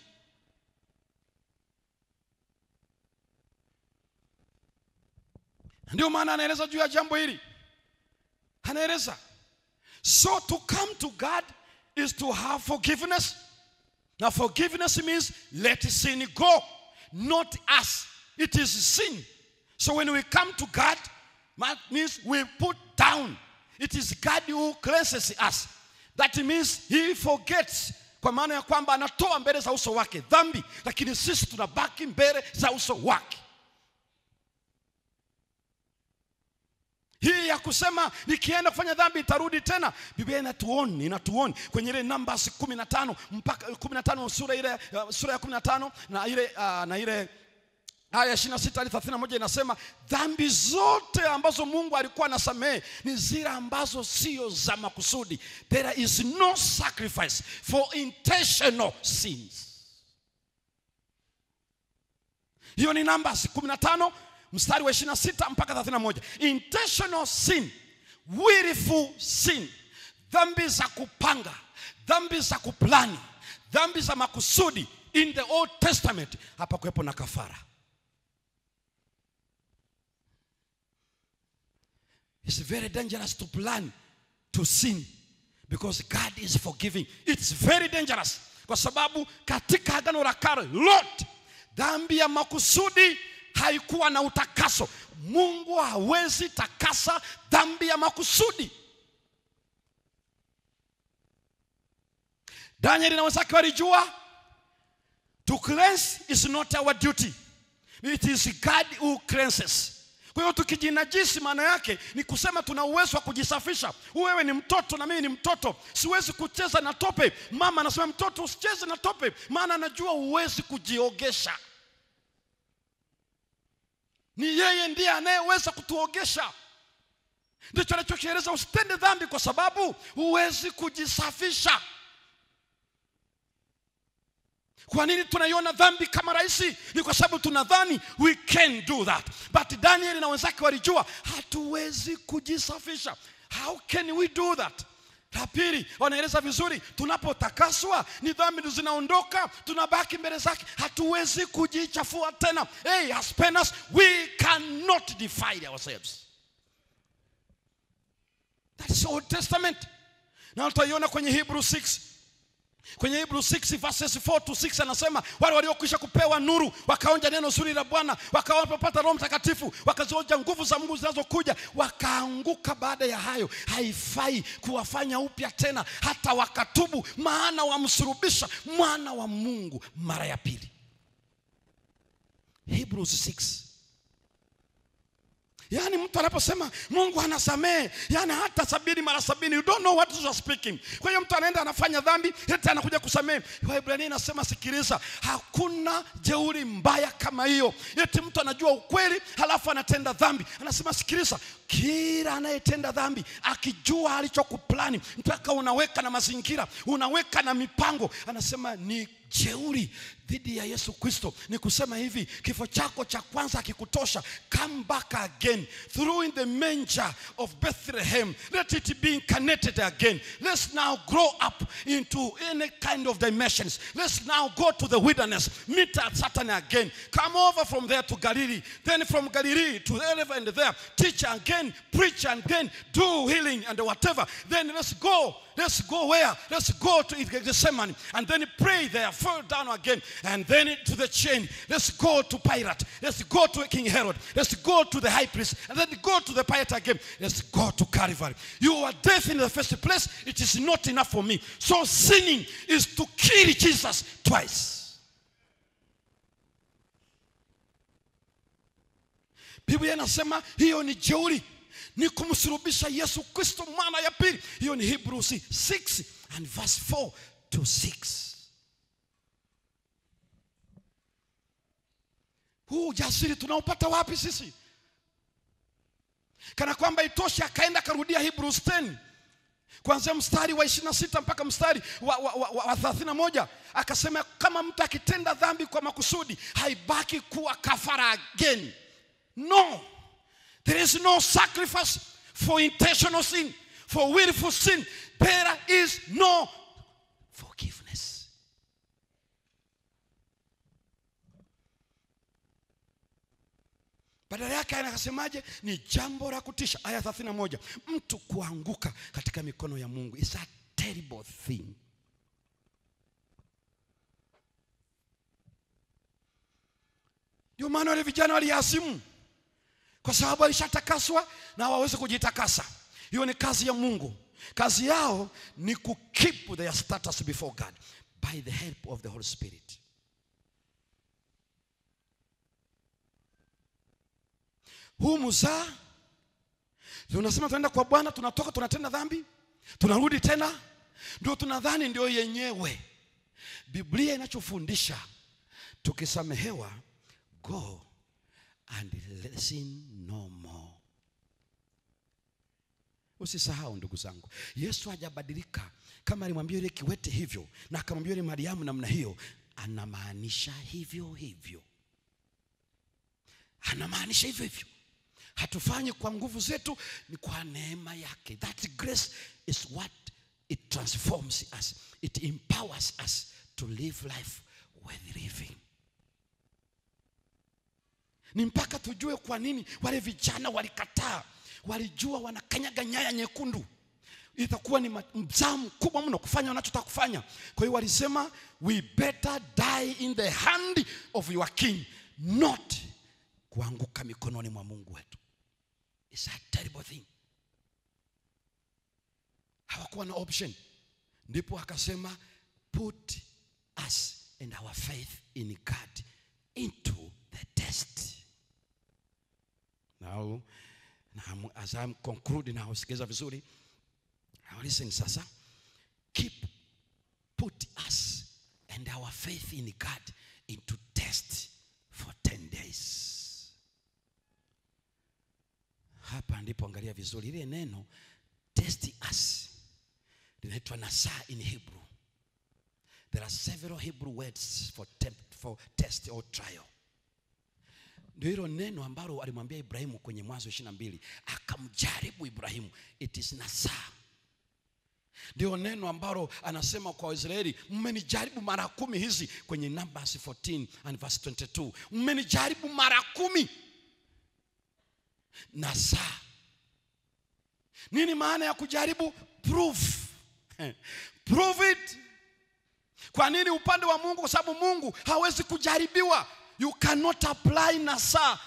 Ndio maana anaeleza juu ya jambo hili. Anaeleza, so to come to God is to have forgiveness. Now forgiveness means let sin go, not us. It is sin. So when we come to God, that means we put down. It is God who cleanses us. That means he forgets kwa maana ya kwamba anatoa mbele za uso wake dhambi, lakini sisi tunabaki mbele za uso wake. Hii ya kusema nikienda kufanya dhambi itarudi tena, Biblia inatuoni kwenye ile Numbers 15 mpaka 15 sura ya 15 na ile aya 26 hadi 31 inasema dhambi zote ambazo Mungu alikuwa anasamehe ni zile ambazo sio za makusudi. There is no sacrifice for intentional sins. Hiyo ni Numbers 15 mstari wa 26 mpaka 31. Intentional sin, willful sin, dhambi za kupanga, dhambi za kuplani, dhambi za makusudi. In the Old Testament hapa kuwepo na kafara. It's very dangerous to plan to sin because God is forgiving. It's very dangerous kwa sababu katika Agano la Kale Lot, dhambi ya makusudi haikuwa na utakaso. Mungu hawezi takasa dhambi ya makusudi. Daniel na wenzake walijua to cleanse is not our duty. It is God who cleanses. Kwa hiyo tukijinajisi maana yake ni kusema tuna uwezo wa kujisafisha. Wewe ni mtoto na mimi ni mtoto. Siwezi kucheza na tope. Mama anasema mtoto usicheze na tope, maana anajua huwezi kujiogesha. Ni yeye ndiye anayeweza kutuogesha. Ndicho anachokieleza, usitende dhambi kwa sababu huwezi kujisafisha. Kwa nini tunaiona dhambi kama rahisi? Ni kwa sababu tunadhani we can do that. But Daniel na wenzake walijua hatuwezi kujisafisha. How can we do that? La pili, wanaeleza vizuri, tunapotakaswa ni dhambi zinaondoka, tunabaki mbele zake, hatuwezi kujichafua tena. Hey, as sinners we cannot defile ourselves. That's Old Testament. Na tutaiona kwenye Hebrews 6. Kwenye Hebrews 6 verses 4 to 6 anasema wale waliokwisha kupewa nuru wakaonja neno zuri la Bwana, wakawapata Roho Mtakatifu, wakazionja nguvu za Mungu zinazokuja, wakaanguka baada ya hayo. Haifai kuwafanya upya tena hata wakatubu, maana wamsulubisha mwana wa Mungu mara ya pili. Hebrews 6. Yani mtu anaposema Mungu anasamehe, yani hata 70 mara 70, you don't know what you are speaking. Kwa hiyo mtu anaenda anafanya dhambi, eti anakuja kusamehe. Waebrania inasema sikiliza, hakuna jeuri mbaya kama hiyo. Eti mtu anajua ukweli halafu anatenda dhambi. Anasema sikiliza, kila anayetenda dhambi akijua alichokuplani, mpaka unaweka na mazingira, unaweka na mipango, anasema ni jeuri dhidi ya Yesu Kristo. Ni kusema hivi, kifo chako cha kwanza hakikutosha, come back again through in the manger of Bethlehem, let it be incarnated again. Let's now grow up into any kind of dimensions. Let's now go to the wilderness, meet Satan again, come over from there to Galilee, then from Galilee to the and there, teach again, preach again, do healing and whatever. Then let's go where? Let's go to Gethsemane and then pray there, fall down again, and then to the chain. Let's go to Pilate, let's go to King Herod, let's go to the high priest, and then go to the Pilate again. Let's go to Calvary. You are deaf in the first place, it is not enough for me. So sinning is to kill Jesus twice. Biblia inasema hiyo ni jeuri, ni kumsulubisha Yesu Kristo mara ya pili. Hiyo ni Hebrews 6 and verse 4 to 6. Huu ujasiri tunaupata wapi sisi? Kana kwamba itosha akaenda karudia Hebrews 10 kuanzia mstari wa 26 mpaka mstari wa 31, akasema kama mtu akitenda dhambi kwa makusudi haibaki kuwa kafara again. No, there is no sacrifice for intentional sin, for willful sin. There is no forgiveness. Badala yake anasemaje? Ni jambo la kutisha. Aya 31, mtu kuanguka katika mikono ya Mungu is a terrible thing. Ndio maana wale vijana waliasimu, kwa sababu alishatakaswa na hawawezi kujitakasa. Hiyo ni kazi ya Mungu. Kazi yao ni kukeep their status before God. by the help of the Holy Spirit. Huu mzaa tunasema tunaenda kwa Bwana, tunatoka tunatenda dhambi, tunarudi tena, ndio tunadhani ndio yenyewe. Biblia inachofundisha, tukisamehewa, go and sin no more. Usisahau ndugu zangu, Yesu hajabadilika. Kama alimwambia yule kiwete hivyo na akamwambia yule Mariamu namna hiyo, anamaanisha hivyo hivyo. Anamaanisha hivyo hivyo. Hatufanyi kwa nguvu zetu, ni kwa neema yake. That grace is what it transforms us. It empowers us to live life worth living. Ni mpaka tujue kwa nini wale vijana walikataa. Walijua wanakanyaga nyaya nyekundu, itakuwa ni mzaa mkubwa mno kufanya wanachotaka kufanya. Kwa hiyo walisema, we better die in the hand of your king, not kuanguka mikononi mwa Mungu wetu. It's a terrible thing. Hawakuwa na option. Ndipo akasema, put us and our faith in God into the test. Now as I'm concluding now, sikiliza vizuri. Now listen sasa. Put us and our faith in God into test for 10 days. Hapa ndipo angalia vizuri ile neno test us linaitwa nasa in Hebrew. There are several Hebrew words for test or trial. Ndio hilo neno ambalo alimwambia Ibrahimu kwenye Mwanzo 22, akamjaribu Ibrahimu. It is nasa. Ndio neno ambalo anasema kwa Israeli, mmenijaribu mara 10 hizi kwenye Numbers 14 and verse 22. Mmenijaribu mara 10. Nasa. Nini maana ya kujaribu? Proof. Prove it. Kwa nini upande wa Mungu? Kwa sababu Mungu hawezi kujaribiwa. You cannot apply nasa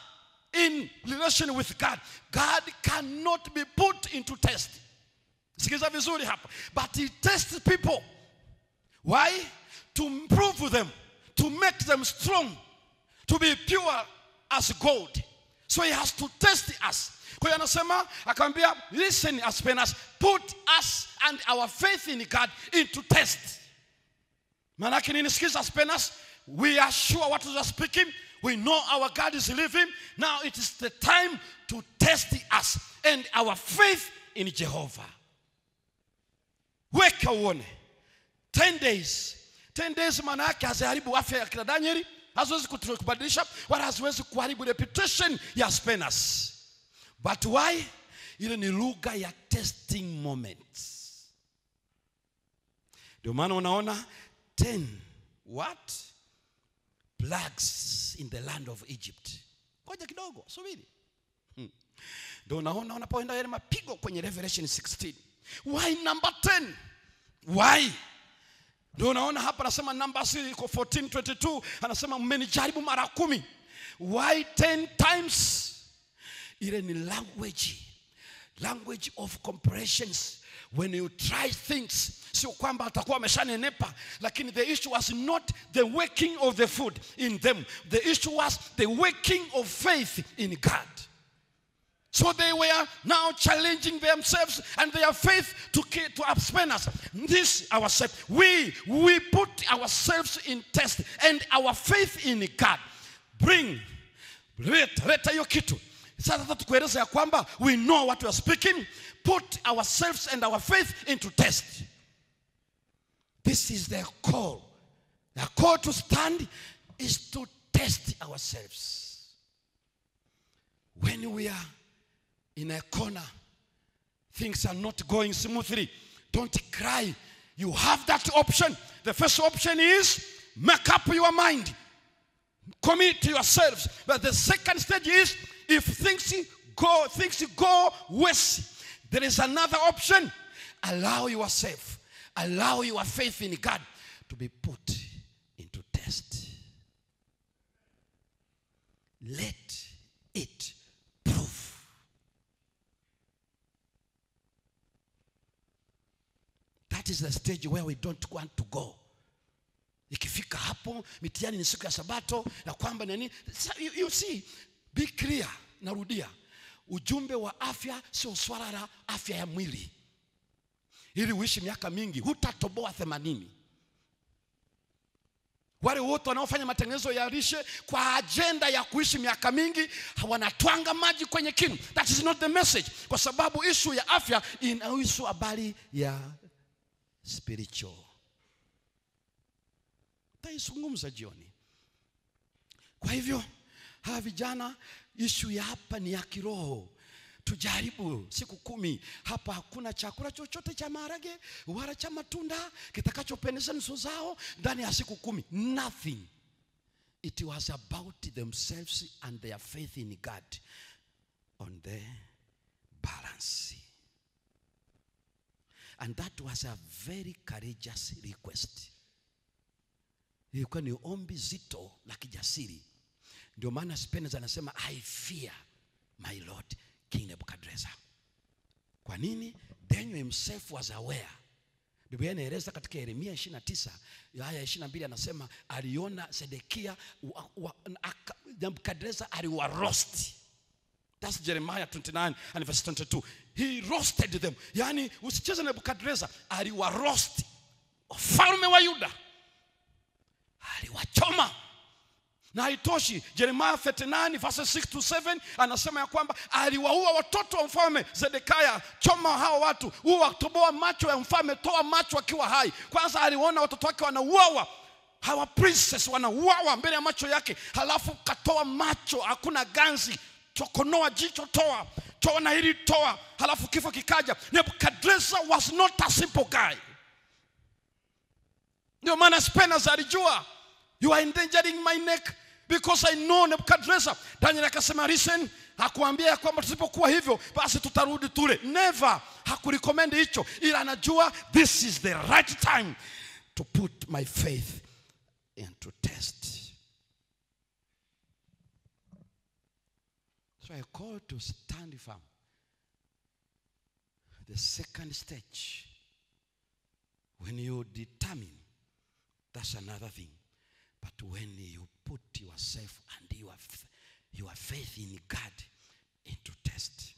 in relation with God. God cannot be put into test. Sikiza vizuri hapa. But he tests people. Why? To improve them, to make them strong, to be pure as gold. So he has to test us. Kwa hiyo anasema, akamwambia, listen Aspenas, put us and our faith in God into test. Maana yake nini? Sikiza Aspenas, we are sure what we are speaking. We know our God is living. Now it is the time to test us and our faith in Jehovah. Weka uone. 10 days. 10 days maana yake haziharibu afya ya kila Danieli. Haziwezi kubadilisha wala haziwezi kuharibu reputation ya Aspenas. But why? Ile ni lugha ya testing moments. Ndio maana unaona 10 what? Plagues in the land of Egypt. Ngoja kidogo, subiri. Ndio unaona unapoenda yale mapigo kwenye Revelation 16. Why number 10? Why? Ndio unaona hapa anasema Numbers 14:22 anasema mmenijaribu mara 10. Why 10 times? Ile ni language of comparisons. When you try things, sio kwamba atakuwa ameshanenepa, lakini the issue was not the working of the food in them. The issue was the working of faith in God. So they were now challenging themselves and their faith to Aspenas. This ourselves, we put ourselves in test and our faith in God. Leta hiyo kitu. Sasa tukueleza ya kwamba we know what we are speaking. Put ourselves and our faith into test. This is the call. The call to stand is to test ourselves. When we are in a corner, things are not going smoothly, don't cry. You have that option. The first option is make up your mind. Commit to yourselves. But the second stage is, if things go worse, there is another option. Allow yourself, allow your faith in God to be put into test. Let it prove. That is the stage where we don't want to go. Ikifika hapo mitihani ni siku ya Sabato na kwamba nini, you see, be clear. Narudia, ujumbe wa afya sio swala la afya ya mwili. Ili uishi miaka mingi hutatoboa 80. Wale wote wanaofanya matengenezo ya lishe kwa agenda ya kuishi miaka mingi wanatwanga maji kwenye kinu. That is not the message. Kwa sababu issue ya afya inahusu habari ya spiritual. Taizungumza jioni. Kwa hivyo hawa vijana, issue ya hapa ni ya kiroho. Tujaribu siku 10. Hapa hakuna chakula chochote cha maharage wala cha matunda kitakachopendeza nyuso zao ndani ya siku 10. Nothing. It was about themselves and their faith in God on the balance. And that was a very courageous request. Ilikuwa ni ombi zito la kijasiri. Ndio maana Spence anasema I fear my Lord King Nebuchadnezzar. Kwa nini? Daniel himself was aware. Biblia inaeleza katika Yeremia 29 aya 22 anasema aliona Sedekia Nebuchadnezzar aliwa roast. That's Jeremiah 29 and verse 22. He roasted them. Yani usicheze Nebuchadnezzar, aliwa roast. Ufalme wa Yuda aliwachoma. Na haitoshi, Jeremiah 39 verses 6 to 7 anasema ya kwamba aliwaua watoto wa mfalme Zedekia. Choma hao watu, toboa macho ya mfalme, toa macho akiwa hai. Kwanza aliona watoto wake wanauawa, hawa princess wanauawa mbele ya macho yake, halafu katoa macho, hakuna ganzi, chokonoa jicho, toa na hili toa, halafu kifo kikaja. Nebuchadnezzar was not a simple guy. Ndio maana Spence alijua, you are endangering my neck because I know Nebuchadnezzar. Daniel akasema listen, hakuambia kwamba tusipokuwa hivyo basi tutarudi tule. Never. Hakurecommend hicho, ila anajua this is the right time to put my faith into test. So I call to stand firm. The second stage, when you determine, that's another thing. But when you put yourself and your faith in God into test.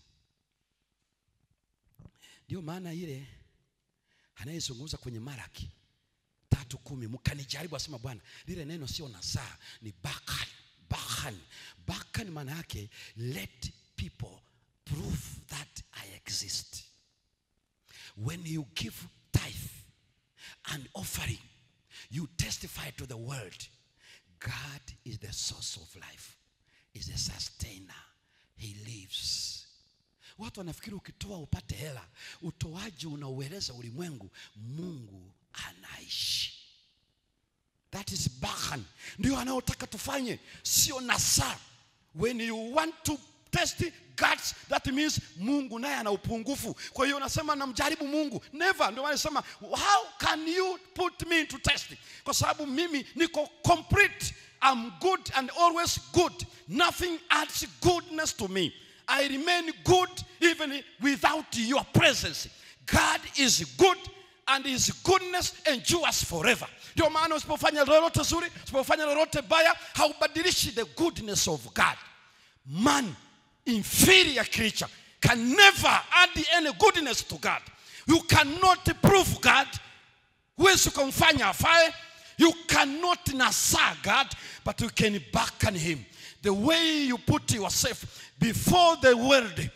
Ndio maana ile anayezungumza kwenye Malaki 3:10, mkanijaribu asema Bwana, lile neno sio nasaa, ni bakan maana yake let people prove that I exist. When you give tithe and offering, you testify to the world God is the source of life, is the sustainer, he lives. Watu wanafikiri ukitoa upate hela. Utoaji unaueleza ulimwengu Mungu anaishi. That is bahan. Ndio anaotaka tufanye, sio nasa. When you want to test God, that means Mungu naye ana upungufu. Kwa hiyo unasema namjaribu Mungu. Never. Ndio wanasema how can you put me into test? Kwa sababu mimi niko complete. I'm good and always good. Nothing adds goodness to me. I remain good even without your presence. God is good and his goodness endures forever. Ndio maana usipofanya lolote zuri, usipofanya lolote baya, haubadilishi the goodness of God. Man, inferior creature, can never add any goodness to God. You cannot prove God. Huwezi kumfanya afae. You cannot nasa God, but you can backen him. The way you put yourself before the world,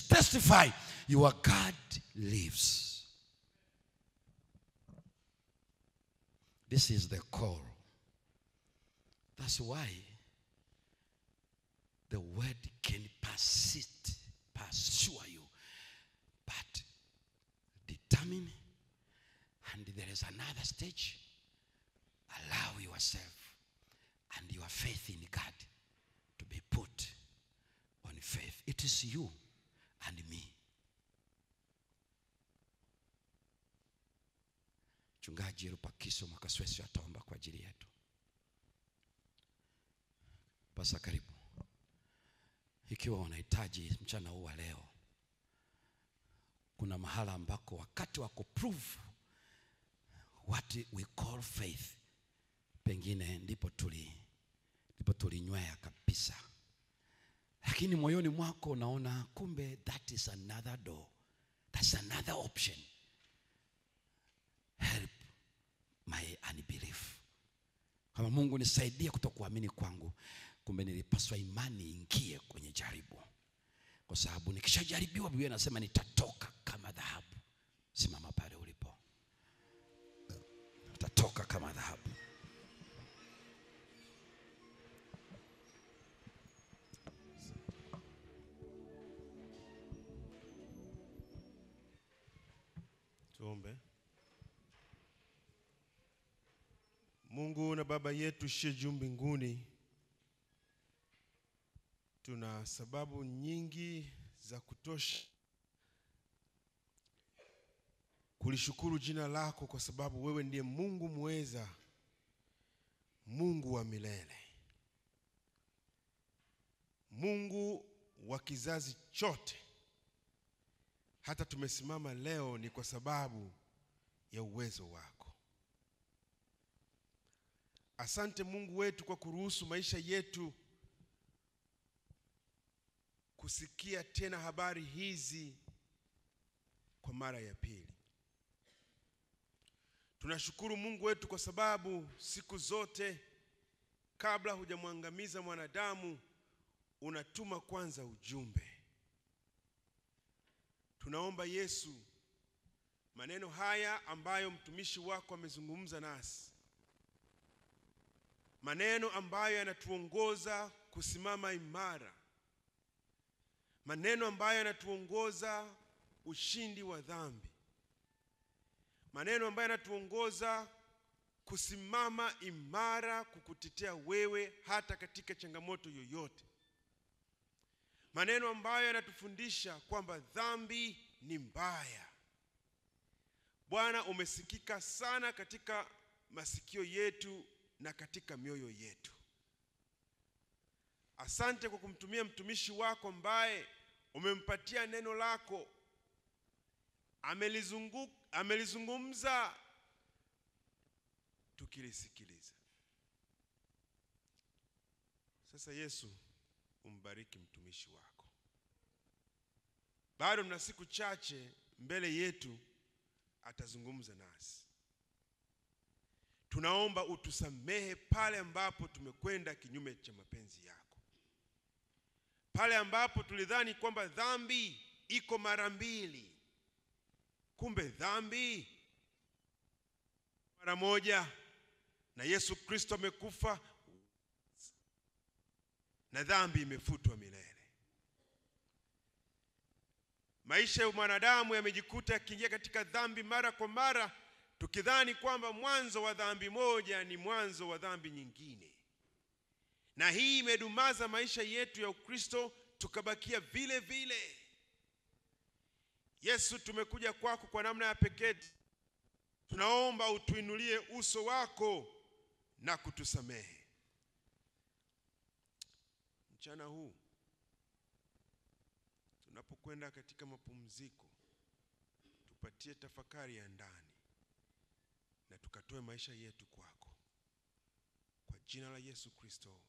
testify your God lives. This is the call. That's why the word can pursue you. But determine, and there is another stage. Allow yourself and your faith in God to be put on faith. It is you and me. Mchungaji Rupakiso Makaswesi ataomba kwa ajili yetu. Pasa karibu. Ikiwa unahitaji mchana huu wa leo, kuna mahala ambako wakati wa kuprove what we call faith pengine ndipo tulinywea kabisa, lakini moyoni mwako unaona kumbe that is another door, that's another option. Help my unbelief. Kama Mungu nisaidie kutokuamini kwangu, kumbe nilipaswa imani ingie kwenye jaribu, kwa sababu nikishajaribiwa Biblia inasema nitatoka kama dhahabu. Simama pale ulipo, nitatoka kama dhahabu.
Tuombe. Mungu na Baba yetu uliye juu mbinguni, tuna sababu nyingi za kutosha kulishukuru jina lako, kwa sababu wewe ndiye Mungu muweza, Mungu wa milele, Mungu wa kizazi chote. Hata tumesimama leo ni kwa sababu ya uwezo wako. Asante Mungu wetu kwa kuruhusu maisha yetu kusikia tena habari hizi kwa mara ya pili. Tunashukuru Mungu wetu kwa sababu siku zote kabla hujamwangamiza mwanadamu unatuma kwanza ujumbe. Tunaomba Yesu, maneno haya ambayo mtumishi wako amezungumza nasi, maneno ambayo yanatuongoza kusimama imara, maneno ambayo yanatuongoza ushindi wa dhambi, maneno ambayo yanatuongoza kusimama imara kukutetea wewe hata katika changamoto yoyote, maneno ambayo yanatufundisha kwamba dhambi ni mbaya. Bwana, umesikika sana katika masikio yetu na katika mioyo yetu. Asante kwa kumtumia mtumishi wako ambaye umempatia neno lako, amelizungumza tukilisikiliza. Sasa Yesu, umbariki mtumishi wako. Bado mna siku chache mbele yetu atazungumza nasi. Tunaomba utusamehe pale ambapo tumekwenda kinyume cha mapenzi yako, pale ambapo tulidhani kwamba dhambi iko mara mbili, kumbe dhambi mara moja, na Yesu Kristo amekufa na dhambi imefutwa milele. Maisha ya mwanadamu yamejikuta yakiingia katika dhambi mara kwa mara, tukidhani kwamba mwanzo wa dhambi moja ni mwanzo wa dhambi nyingine, na hii imedumaza maisha yetu ya Ukristo, tukabakia vile vile. Yesu, tumekuja kwako kwa namna ya pekee. Tunaomba utuinulie uso wako na kutusamehe. Mchana huu tunapokwenda katika mapumziko, tupatie tafakari ya ndani na tukatoe maisha yetu kwako. Kwa jina la Yesu Kristo.